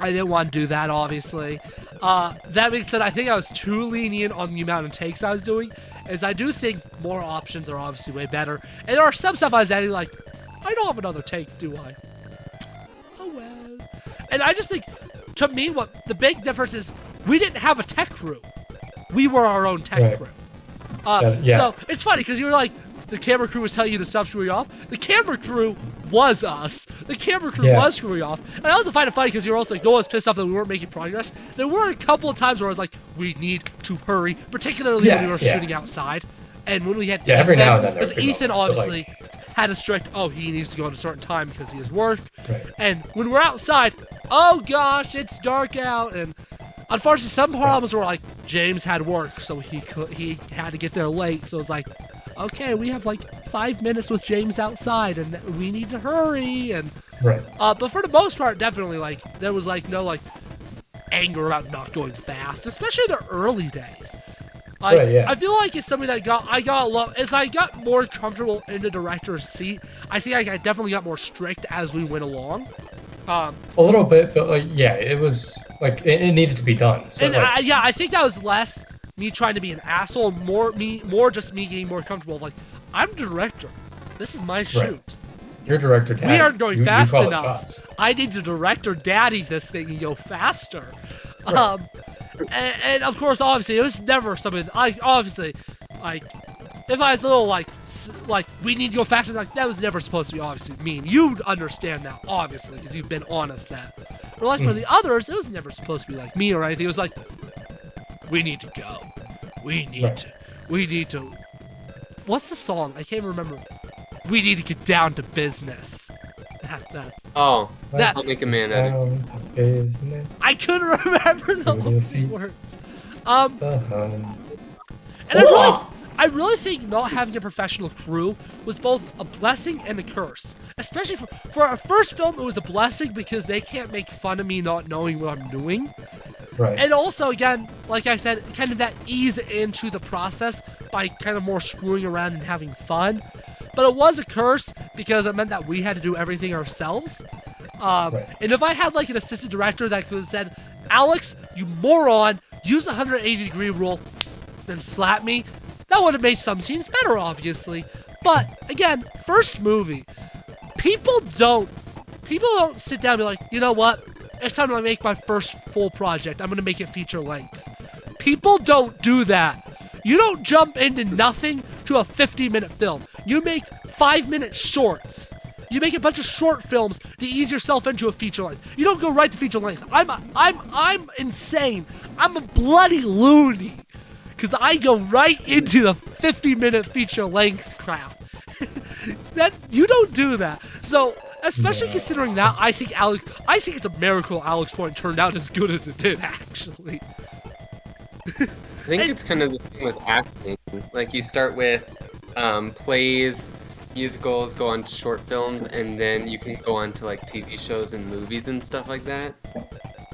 didn't want to do that, obviously. That being said, I think I was too lenient on the amount of takes I was doing, as I do think more options are obviously way better. And there are some stuff I was adding, like, I don't have another take, do I? Oh well. And I just think, to me, what the big difference is, we didn't have a tech crew. We were our own tech crew. So it's funny, because you were like, the camera crew was telling you to stop screwing off. The camera crew was us. The camera crew was screwing off. And I also find it funny because you were also like, no one's pissed off that we weren't making progress. There were a couple of times where I was like, we need to hurry, particularly when we were shooting outside. And when we had Ethan, every now and then because Ethan obviously had a strict, he needs to go at a certain time because he has work. And when we're outside, oh gosh, it's dark out. And unfortunately, some problems were like, James had work, so he had to get there late. So it's like, okay, we have like 5 minutes with James outside, and we need to hurry. And but for the most part, definitely like there was like no like anger about not going fast, especially in the early days. I feel like it's something that I got a lot as I got more comfortable in the director's seat. I think I definitely got more strict as we went along. A little bit, but like it was like it needed to be done. So, and I think that was less me trying to be an asshole, more just me getting more comfortable. Like, I'm director. This is my shoot. You're director daddy. We aren't going fast you enough. I need to director daddy this thing and go faster. And of course, obviously, it was never something. If I was a little like we need to go faster, like that was never supposed to be obviously mean. You'd understand that obviously because you've been on a set. But like for the others, it was never supposed to be like me or anything. It was like, we need to go. We need to. What's the song? I can't remember. We need to get down to business. I'll make a man out of business. I couldn't remember the opening words. And I really think not having a professional crew was both a blessing and a curse. Especially for our first film, it was a blessing because they can't make fun of me not knowing what I'm doing. And also, again, like I said, kind of that ease into the process by kind of more screwing around and having fun. But it was a curse because it meant that we had to do everything ourselves. And if I had like an assistant director that could have said, Alex, you moron, use the 180-degree rule, then slap me, that would have made some scenes better, obviously. But again, first movie, people don't sit down and be like, you know what? It's time to make my first full project. I'm going to make it feature length. People don't do that. You don't jump into nothing to a 50-minute film. You make 5-minute shorts. You make a bunch of short films to ease yourself into a feature length. You don't go right to feature length. I'm insane. I'm a bloody loony. Because I go right into the 50-minute feature length crap. You don't do that. So, especially considering that, I think it's a miracle Alex Point turned out as good as it did, actually. think it's kind of the thing with acting. Like you start with plays, musicals, go on to short films, and then you can go on to like TV shows and movies and stuff like that.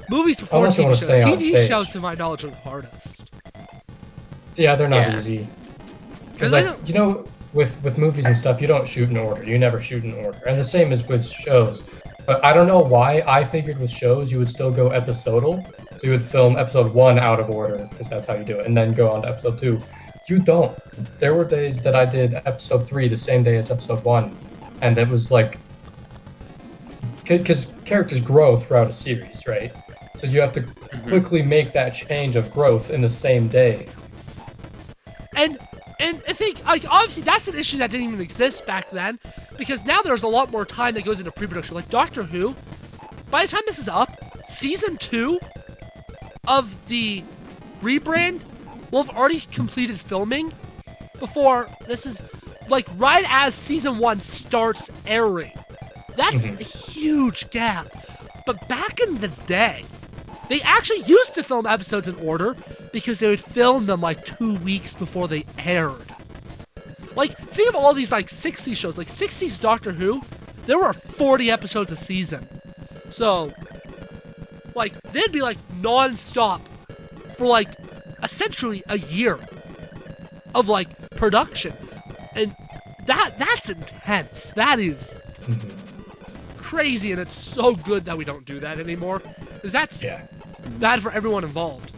Movies before Unless you TV wanna shows. stay on TV stage. shows, to my knowledge, are the hardest. Yeah, they're not Yeah. easy. 'Cause Because I like don't- you know, with movies and stuff, you don't shoot in order. You never shoot in order, and the same is with shows. But I don't know why I figured with shows you would still go episodal. So you would film episode 1 out of order, because that's how you do it, and then go on to episode 2. You don't. There were days that I did episode 3 the same day as episode 1, and it was like, because characters grow throughout a series, right? So you have to quickly make that change of growth in the same day. And I think, like, obviously that's an issue that didn't even exist back then, because now there's a lot more time that goes into pre-production. Like Doctor Who, by the time this is up, season 2 of the rebrand will have already completed filming before this is, like, right as season 1 starts airing. That's a huge gap. But back in the day, they actually used to film episodes in order because they would film them like 2 weeks before they aired. Like, think of all these like 60s shows, like 60s Doctor Who, there were 40 episodes a season. So, like, they'd be like non-stop for like essentially a year of like production. And that's intense. That is crazy, and it's so good that we don't do that anymore. Because that's bad for everyone involved.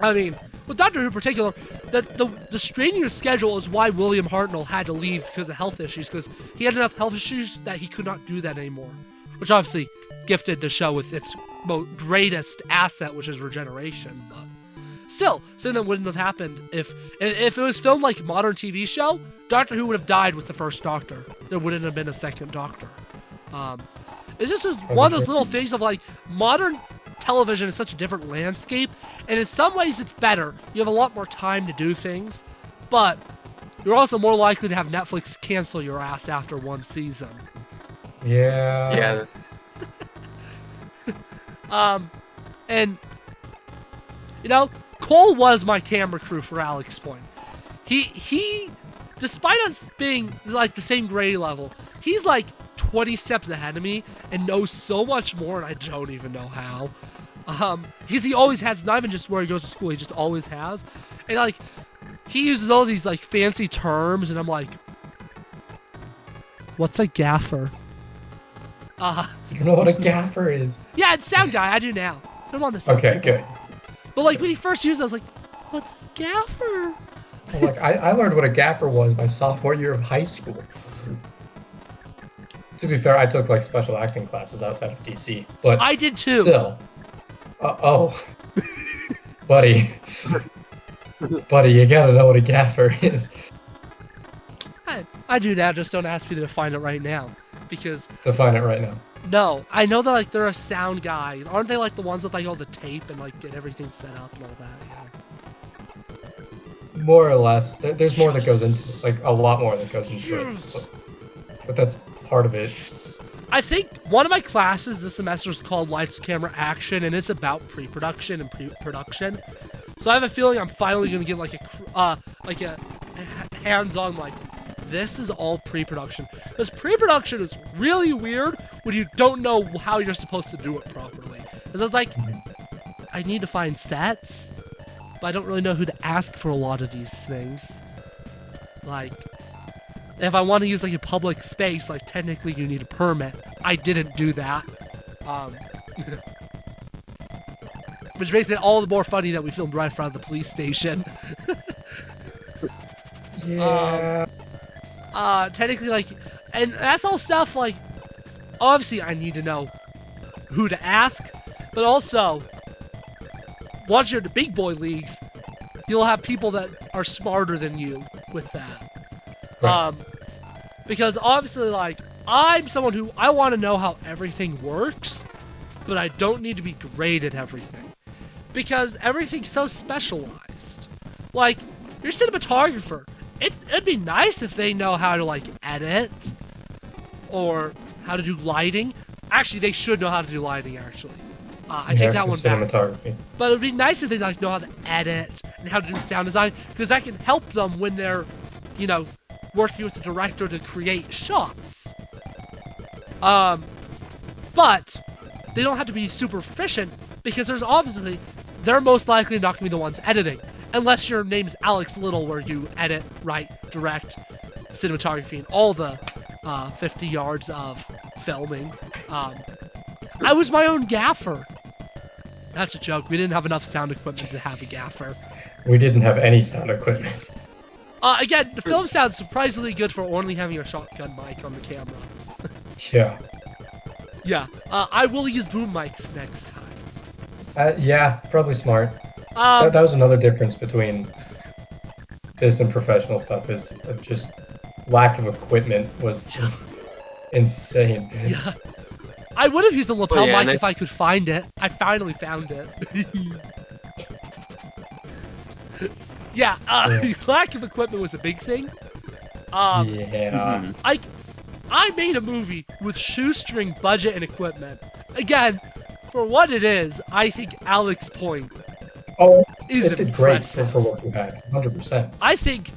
I mean, with Doctor Who in particular, the strenuous schedule is why William Hartnell had to leave because of health issues, because he had enough health issues that he could not do that anymore. Which obviously gifted the show with its greatest asset, which is regeneration. But still, something that wouldn't have happened if it was filmed like a modern TV show, Doctor Who would have died with the first Doctor. There wouldn't have been a second Doctor. It's just one of those little things of like modern television is such a different landscape, and in some ways it's better. You have a lot more time to do things, but you're also more likely to have Netflix cancel your ass after one season. Yeah. And you know, Cole was my camera crew for Alex Point. He despite us being like the same grade level, he's like 20 steps ahead of me and knows so much more, and I don't even know how. Because he always has, not even just where he goes to school, he just always has. And like, he uses all these like fancy terms, and I'm like, what's a gaffer? You know what a gaffer is? Yeah, it's sound guy, I do now. I'm on the sound. Okay, good. But like when he first used it, I was like, what's a gaffer? Well, like I learned what a gaffer was my sophomore year of high school. To be fair, I took like special acting classes outside of DC, but I did too. still. Buddy, you gotta know what a gaffer is. I do now, just don't ask me to define it right now. Because, Define it right now. no, I know that like they're a sound guy. Aren't they like the ones with like all the tape and like get everything set up and all that? Yeah. More or less. There's more that goes into it, like a lot more that goes into it. But that's part of it. I think one of my classes this semester is called Lights, Camera, Action, and it's about pre-production and production. So I have a feeling I'm finally gonna get like a hands-on like, this is all pre-production. Because pre-production is really weird when you don't know how you're supposed to do it properly. Because I was like, I need to find sets, but I don't really know who to ask for a lot of these things. Like, if I want to use like a public space, like technically you need a permit. I didn't do that. Which makes it all the more funny that we filmed right in front of the police station. Yeah. Technically, like, and that's all stuff, like, obviously I need to know who to ask, but also, once you're in the big boy leagues, you'll have people that are smarter than you with that. Right. Because obviously, like, I'm someone who, I want to know how everything works, but I don't need to be great at everything. Because everything's so specialized. Like, you're a cinematographer. It'd be nice if they know how to, like, edit or how to do lighting. Actually, they should know how to do lighting, actually. I take that one back. Cinematography. But it'd be nice if they, like, know how to edit and how to do sound design, because that can help them when they're, you know, working with the director to create shots. But they don't have to be super efficient, because they're most likely not going to be the ones editing. Unless your name's Alex Little, where you edit, write, direct, cinematography, and all the 50 yards of filming. I was my own gaffer. That's a joke. We didn't have enough sound equipment to have a gaffer. We didn't have any sound equipment. Again, the film sounds surprisingly good for only having a shotgun mic on the camera. Yeah. Yeah, I will use boom mics next time. Yeah, probably smart. That was another difference between this and professional stuff, is just lack of equipment was insane. Yeah. I would have used a lapel yeah, mic if I could find it. I finally found it. Yeah, lack of equipment was a big thing. Yeah. I made a movie with shoestring budget and equipment. Again, for what it is, I think Alex Point is it did great impressive. for what you had, 100%. I think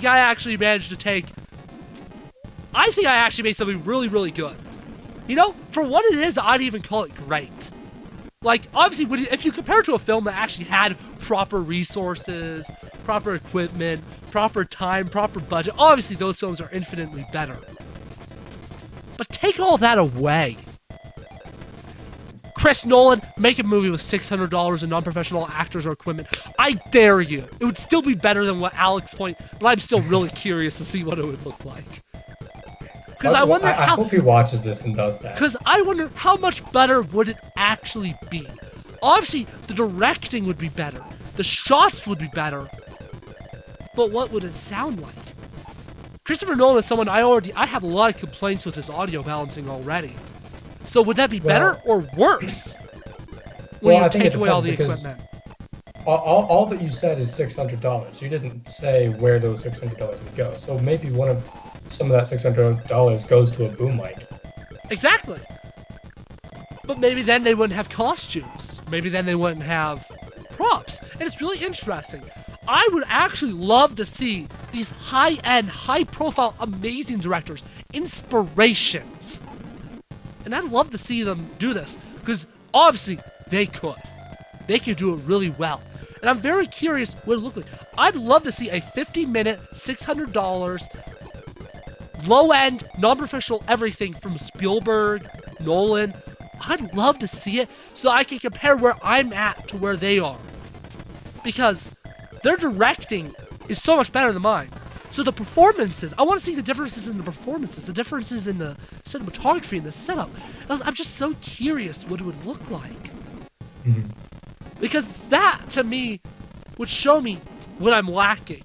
I actually managed to I think I actually made something really, really good. You know, for what it is, I'd even call it great. Like, obviously, if you compare it to a film that actually had proper resources, proper equipment, proper time, proper budget, obviously those films are infinitely better. But take all that away. Chris Nolan, make a movie with $600 in non-professional actors or equipment. I dare you. It would still be better than what Alex Point, but I'm still really curious to see what it would look like. Because I wonder I hope he watches this and does that. Because I wonder how much better would it actually be. Obviously, the directing would be better. The shots would be better. But what would it sound like? Christopher Nolan is someone I have a lot of complaints with his audio balancing already. So would that be better or worse? When you take away all the equipment. All that you said is $600. You didn't say where those $600 would go. So maybe some of that $600 goes to a boom mic. Exactly. But maybe then they wouldn't have costumes. Maybe then they wouldn't have props. And it's really interesting. I would actually love to see these high-end, high-profile, amazing directors, inspirations. And I'd love to see them do this, because obviously they could. They could do it really well. And I'm very curious what it would look like. I'd love to see a 50-minute, $600, low-end, non-professional everything from Spielberg, Nolan. I'd love to see it so I can compare where I'm at to where they are. Because their directing is so much better than mine. So the performances, I want to see the differences in the performances, the differences in the cinematography and the setup. I'm just so curious what it would look like. Mm-hmm. Because that, to me, would show me what I'm lacking.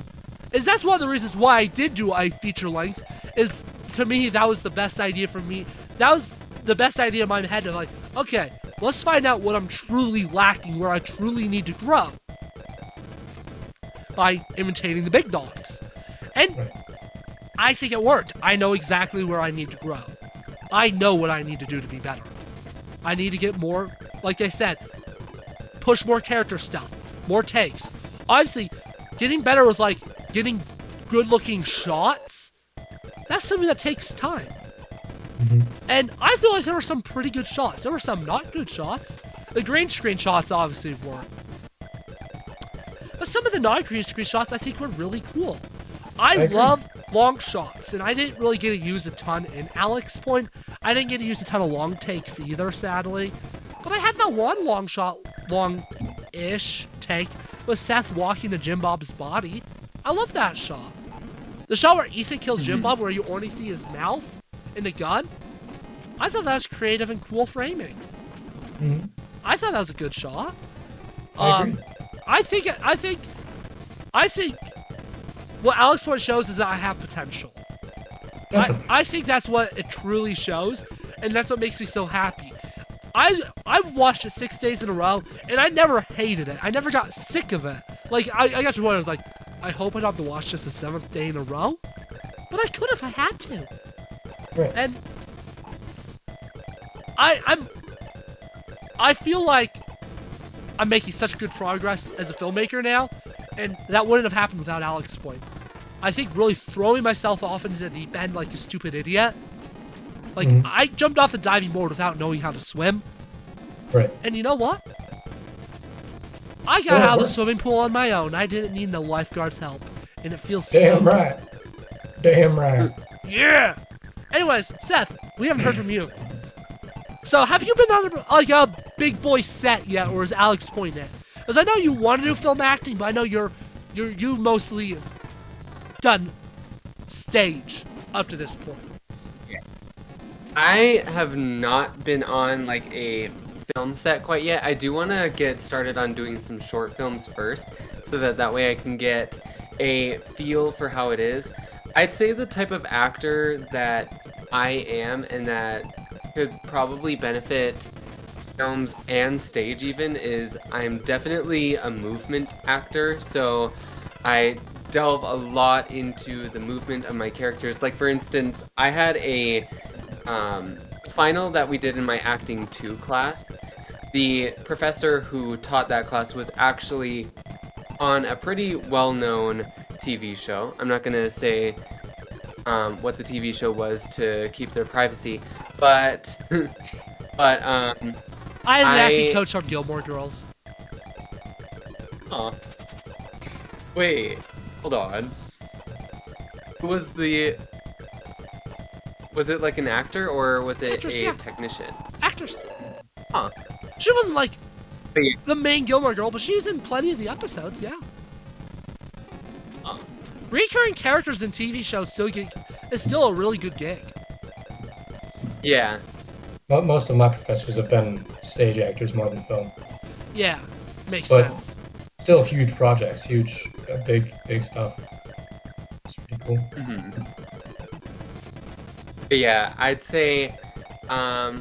That's one of the reasons why I did do a feature length, is to me, that was the best idea for me. That was the best idea in my head of like, okay, let's find out what I'm truly lacking, where I truly need to grow. By imitating the big dogs. And I think it worked. I know exactly where I need to grow. I know what I need to do to be better. I need to get more, like I said, push more character stuff, more takes. Obviously, getting better with like getting good-looking shots, that's something that takes time. Mm-hmm. And I feel like there were some pretty good shots. There were some not good shots. The green screen shots obviously weren't. But some of the non-green screen shots I think were really cool. I love long shots, and I didn't really get to use a ton in Alex Point. I didn't get to use a ton of long takes either, sadly. But I had that one long shot, long-ish take, with Seth walking to Jim Bob's body. I love that shot. The shot where Ethan kills Jim Bob, where you only see his mouth in the gun, I thought that was creative and cool framing. Mm-hmm. I thought that was a good shot. I agree. I think what Alex Point shows is that I have potential. I think that's what it truly shows, and that's what makes me so happy. I've watched it 6 days in a row, and I never hated it. I never got sick of it. Like, I got to wonder, like, I hope I don't have to watch this a 7th day in a row, but I could if I had to. Right. And I feel like I'm making such good progress as a filmmaker now, and that wouldn't have happened without Alex Point. I think really throwing myself off into the deep end like a stupid idiot. Like, I jumped off the diving board without knowing how to swim. Right. And you know what? I got out of the swimming pool on my own. I didn't need no lifeguard's help. And it feels so Damn good. right. Damn right. Yeah! Anyways, Seth, we haven't heard from you. So, have you been on a big boy set yet, or is Alex Point it? Because I know you want to do film acting, but I know you've mostly done stage up to this point. Yeah. I have not been on like a film set quite yet. I do want to get started on doing some short films first, so that way I can get a feel for how it is. I'd say the type of actor that I am and that could probably benefit films and stage even is I'm definitely a movement actor, so I delve a lot into the movement of my characters. Like for instance, I had a final that we did in my acting 2 class. The professor who taught that class was actually on a pretty well-known TV show. I'm not gonna say what the TV show was to keep their privacy, but I had an acting coach on Gilmore Girls. Huh. Wait, hold on. Who was the... Was it like an actor or was it Actress, a yeah. technician? Actress. Huh. She wasn't like Wait. the main Gilmore Girl, but she's in plenty of the episodes, yeah. Huh. Recurring characters in TV shows is still a really good gig. Yeah. Most of my professors have been stage actors more than film. Yeah, makes But- sense. Still huge projects, huge, big stuff. It's pretty cool. But yeah, I'd say,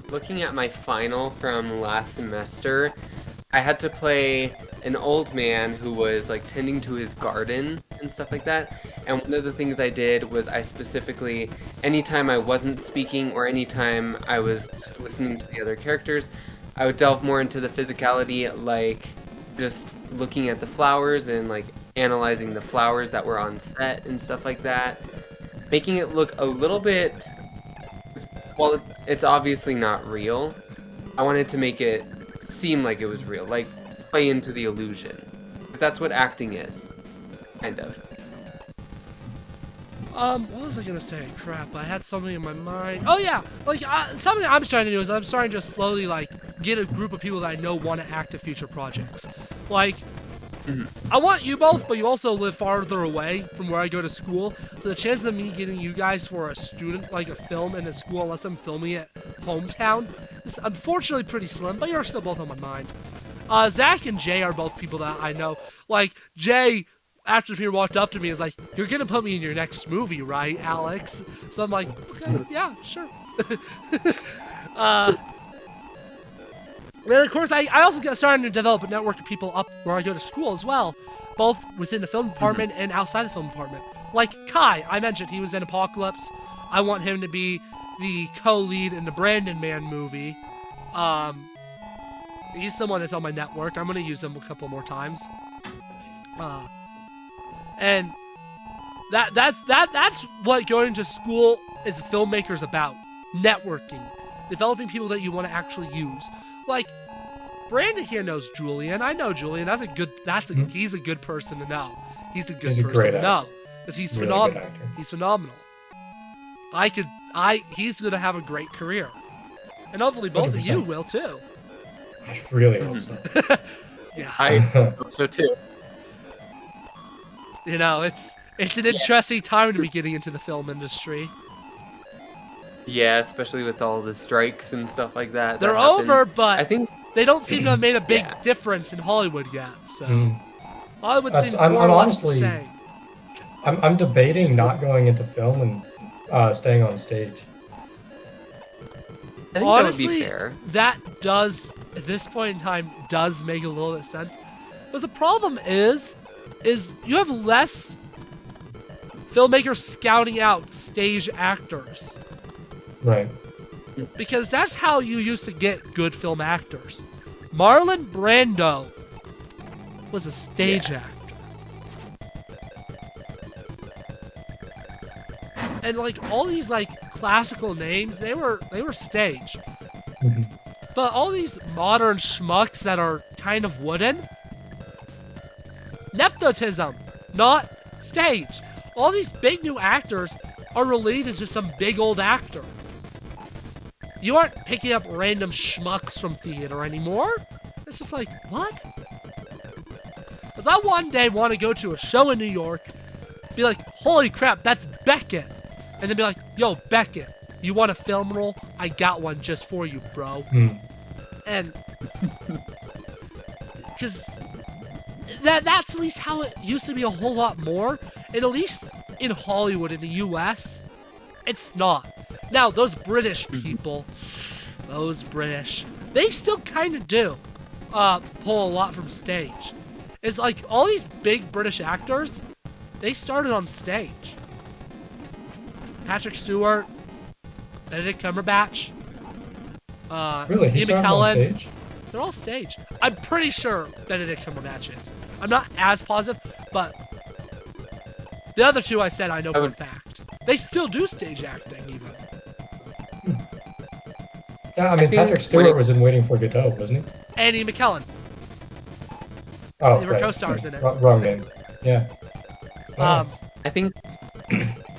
looking at my final from last semester, I had to play an old man who was like tending to his garden and stuff like that. And one of the things I did was I specifically, anytime I wasn't speaking or anytime I was just listening to the other characters, I would delve more into the physicality, like just looking at the flowers and like analyzing the flowers that were on set and stuff like that. Making it look a little bit, well, it's obviously not real. I wanted to make it seem like it was real, like play into the illusion. 'Cause that's what acting is, kind of. What was I gonna say? Crap, I had something in my mind. Oh yeah, like something I'm trying to do is I'm starting to slowly like get a group of people that I know want to act in future projects. Like, I want you both, but you also live farther away from where I go to school, so the chances of me getting you guys for a student, like a film in a school, unless I'm filming it hometown, is unfortunately pretty slim, but you're still both on my mind. Zach and Jay are both people that I know. Like, Jay, after he walked up to me, is like, "You're gonna put me in your next movie, right, Alex?" So I'm like, okay, yeah, sure. And of course, I also got started to develop a network of people up where I go to school as well, both within the film department and outside the film department. Like Kai, I mentioned he was in Apocalypse. I want him to be the co-lead in the Brandon Man movie. He's someone that's on my network. I'm gonna use him a couple more times. And that's what going to school as a filmmaker is about. Networking. Developing people that you want to actually use. Like, Brandon here knows Julian. I know Julian. He's a good person to know. He's a good He's a person great to actor. know. Because he's Really phenomenal. good actor. He's phenomenal. He's gonna have a great career. And hopefully both of you 100%. will too. I really hope so. Yeah. I hope so too. You know, it's an interesting time to be getting into the film industry. Yeah, especially with all the strikes and stuff like that. They're that happen. over, but I think they don't seem to have made a big Yeah. difference in Hollywood yet. So Mm. Hollywood That's- seems I'm more or less honestly- the same. I'm debating not going into film and staying on stage. I think Honestly, that would be fair. that does, at this point in time, does make a little bit of sense. Because the problem is you have less filmmakers scouting out stage actors. Right. Because that's how you used to get good film actors. Marlon Brando was a stage actor. And like all these like classical names, they were stage. Mhm. But all these modern schmucks that are kind of wooden, nepotism, not stage. All these big new actors are related to some big old actor. You aren't picking up random schmucks from theater anymore. It's just like, what? Because I one day want to go to a show in New York, be like, holy crap, that's Beckett. And then be like, yo, Beckett, you want a film role? I got one just for you, bro. And because that's at least how it used to be a whole lot more. And at least in Hollywood, in the US, it's not. Now, those British people, they still kind of do pull a lot from stage. It's like all these big British actors, they started on stage. Patrick Stewart, Benedict Cumberbatch, Really? He Ian started on McKellen. stage? They're all stage. I'm pretty sure Benedict Cumberbatch is. I'm not as positive, but the other two I said I know for a fact. They still do stage acting, even. Yeah, I mean, think Patrick Stewart when was in Waiting for Godot, wasn't he? And Ian McKellen. Oh, They were right. co-stars in it. Wrong name. Yeah. Um, I think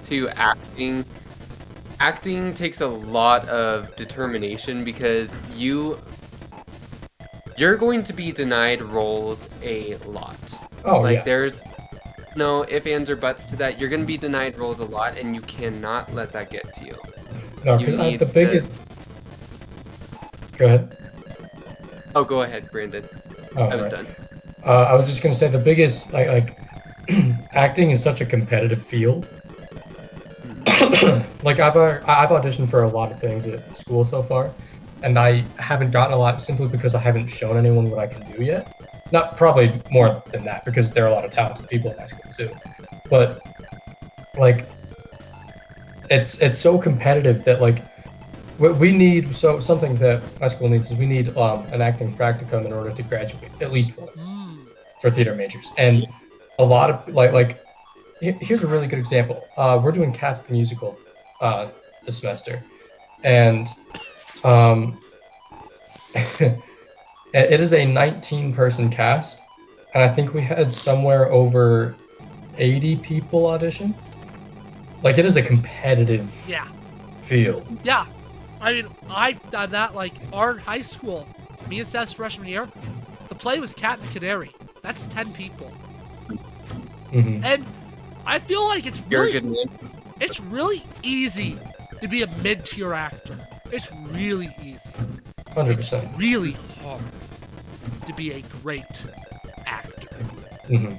to acting takes a lot of determination because you're going to be denied roles a lot. Oh, Like yeah. there's no ifs, ands, or buts to that. You're going to be denied roles a lot, and you cannot let that get to you. No, you 'cause need the biggest. Go ahead. Oh, go ahead, Brandon. Oh, I was right. done. I was just gonna say the biggest like acting is such a competitive field. Like I've auditioned for a lot of things at school so far, and I haven't gotten a lot simply because I haven't shown anyone what I can do yet. Not probably more than that because there are a lot of talented people in high school too, but like it's so competitive that like we need something that high school needs is we need an acting practicum in order to graduate, at least one for theater majors. And a lot of here's a really good example. We're doing Cats the musical this semester, and it is a 19-person cast, and I think we had somewhere over 80 people audition. Like it is a competitive yeah. field. Yeah. I mean, I've done that, like, our high school, me and Seth's freshman year, the play was Cat and the Canary. That's 10 people. Mhm. And I feel like it's You're a really, good man. it's really easy to be a mid-tier actor. It's really easy. 100%. It's really hard to be a great actor. Mhm.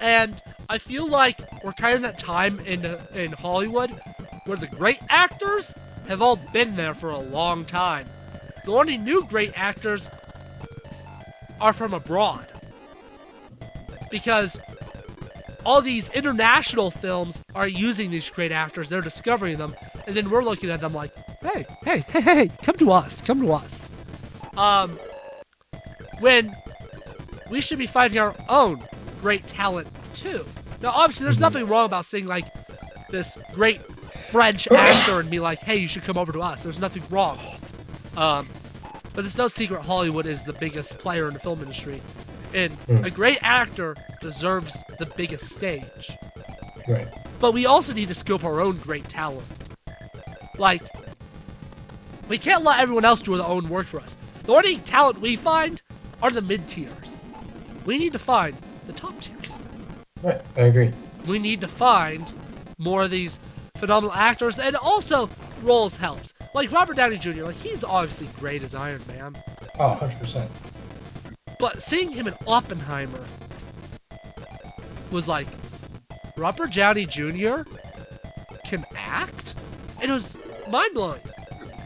And I feel like we're kind of that time in Hollywood where the great actors have all been there for a long time. The only new great actors are from abroad. Because all these international films are using these great actors, they're discovering them, and then we're looking at them like, hey, come to us. When we should be finding our own great talent too. Now, obviously, there's nothing wrong about seeing like this great French actor and be like, hey, you should come over to us. There's nothing wrong. But it's no secret Hollywood is the biggest player in the film industry. And a great actor deserves the biggest stage. Right. But we also need to scope our own great talent. Like, we can't let everyone else do their own work for us. The only talent we find are the mid-tiers. We need to find the top tiers. Right. I agree. We need to find more of these phenomenal actors, and also roles helps. Like Robert Downey Jr., like he's obviously great as Iron Man, Oh, 100%. but seeing him in Oppenheimer was like, Robert Downey Jr. can act? And it was mind-blowing.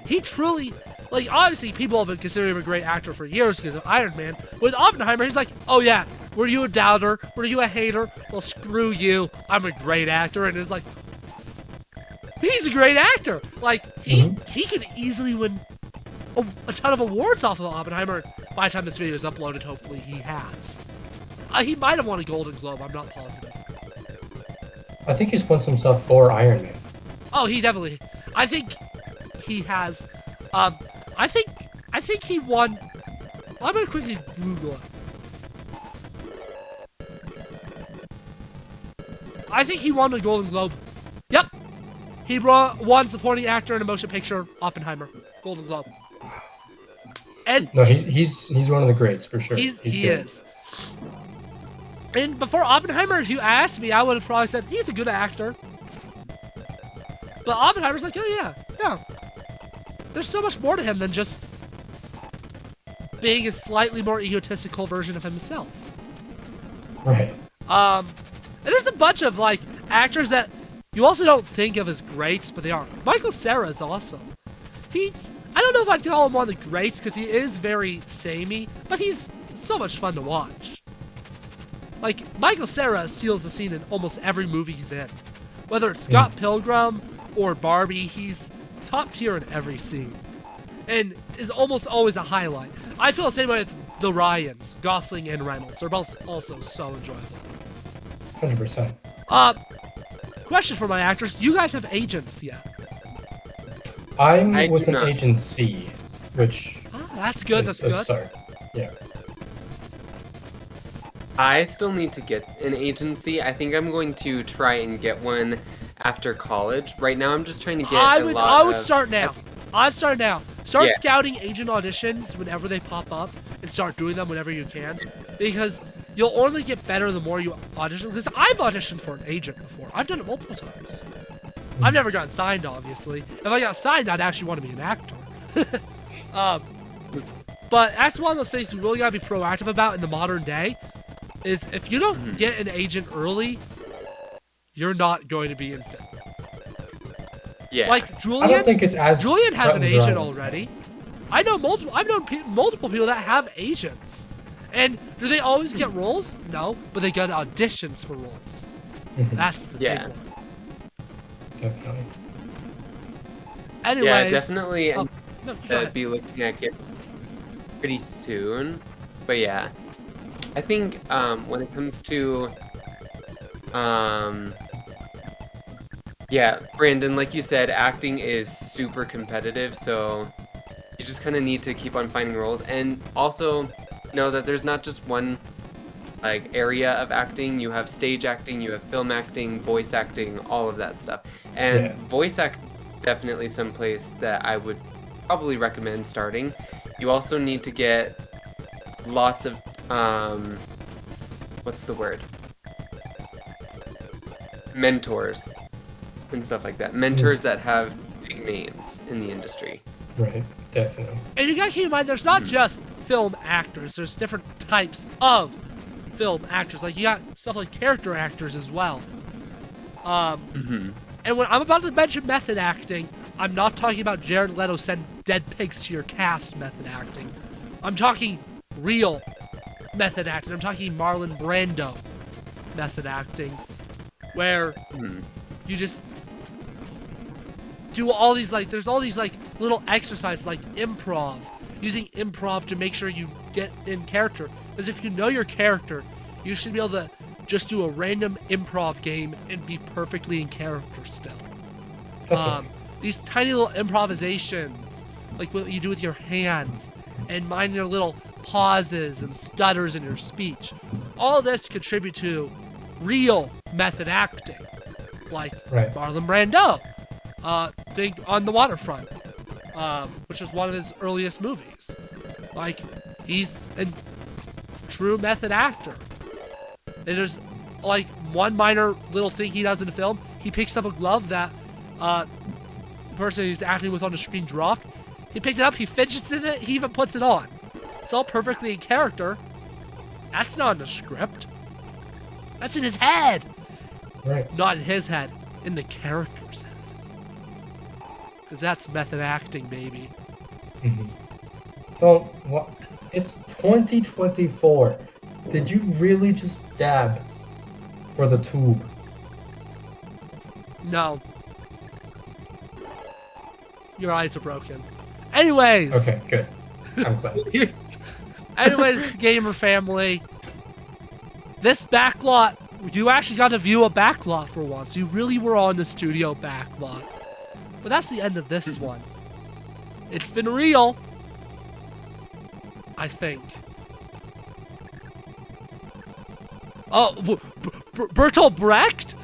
He truly, like, obviously people have been considering him a great actor for years because of Iron Man. With Oppenheimer, he's like, oh yeah, were you a doubter? Were you a hater? Well, screw you. I'm a great actor. And it's like, he's a great actor. Like, he could easily win a ton of awards off of Oppenheimer. By the time this video is uploaded, hopefully he has. He might have won a Golden Globe. I'm not positive. I think he's won some stuff for Iron Man. Oh, he definitely. I think he has. I think he won. I'm gonna quickly Google it. I think he won a Golden Globe. Yep. He won supporting actor in a motion picture. Oppenheimer, Golden Globe. And No, he's one of the greats for sure. he good. is. And before Oppenheimer, if you asked me, I would have probably said he's a good actor. But Oppenheimer's like, oh yeah. There's so much more to him than just being a slightly more egotistical version of himself. Right. And there's a bunch of like actors that you also don't think of as greats, but they are. Michael Cera is awesome. I don't know if I'd call him one of the greats because he is very samey, but he's so much fun to watch. Like, Michael Cera steals the scene in almost every movie he's in. Whether it's Scott Pilgrim or Barbie, he's top tier in every scene. And is almost always a highlight. I feel the same way with the Ryans, Gosling and Reynolds. They're both also so enjoyable. 100%. Question for my actors. Do you guys have agents yet? I'm I with do an not. agency, which That's good, is that's a good. start. Yeah. I still need to get an agency. I think I'm going to try and get one after college. Right now, I'm just trying to get I a would lot of... start now. I'd start now. Start Yeah. scouting agent auditions whenever they pop up and start doing them whenever you can. Because you'll only get better the more you audition. Because I've auditioned for an agent before. I've done it multiple times. I've never gotten signed, obviously. If I got signed, I'd actually want to be an actor. But that's one of those things you really gotta be proactive about in the modern day. Is if you don't get an agent early, you're not going to be in film. Yeah. Like I don't Julian. think it's as Julian has an cut and dry agent as already. I know multiple. I've known multiple people that have agents. And do they always get roles? No, but they get auditions for roles. Mhm. That's the Yeah. big one. Definitely. Anyways, Yeah, definitely. Oh, no, you go I'd ahead. be looking at it pretty soon. But yeah, I think when it comes to yeah, Brandon, like you said, acting is super competitive, so you just kind of need to keep on finding roles, and also know that there's not just one like area of acting. You have stage acting, you have film acting, voice acting, all of that stuff. And Yeah. voice act definitely someplace that I would probably recommend starting. You also need to get lots of what's the word? Mentors and stuff like that. Mentors that have big names in the industry. Right. Definitely. And you gotta keep in mind, there's not just film actors. There's different types of film actors. Like you got stuff like character actors as well. And when I'm about to mention method acting, I'm not talking about Jared Leto send dead pigs to your cast method acting. I'm talking real method acting. I'm talking Marlon Brando method acting, where you just do all these there's all these little exercises like improv, using improv to make sure you get in character. Because if you know your character, you should be able to just do a random improv game and be perfectly in character still. These tiny little improvisations, like what you do with your hands, and mind your little pauses and stutters in your speech. All this contribute to real method acting, like Right. Marlon Brando. Think On the Waterfront, which is one of his earliest movies. Like, he's a true method actor. And there's like one minor little thing he does in the film. He picks up a glove that the person he's acting with on the screen dropped. He picked it up, he fidgets in it, he even puts it on. It's all perfectly in character. That's not in the script. That's in his head. Right. Not in his head, in the character's head. Because that's method acting, baby. Don't. What? It's 2024. Did you really just dab for the tube? No. Your eyes are broken. Anyways. Okay, good. I'm glad. Anyways, gamer family. This backlot, you actually got to view a backlot for once. You really were on the studio backlot. But that's the end of this one. It's been real. I think. Oh, Bertolt Brecht?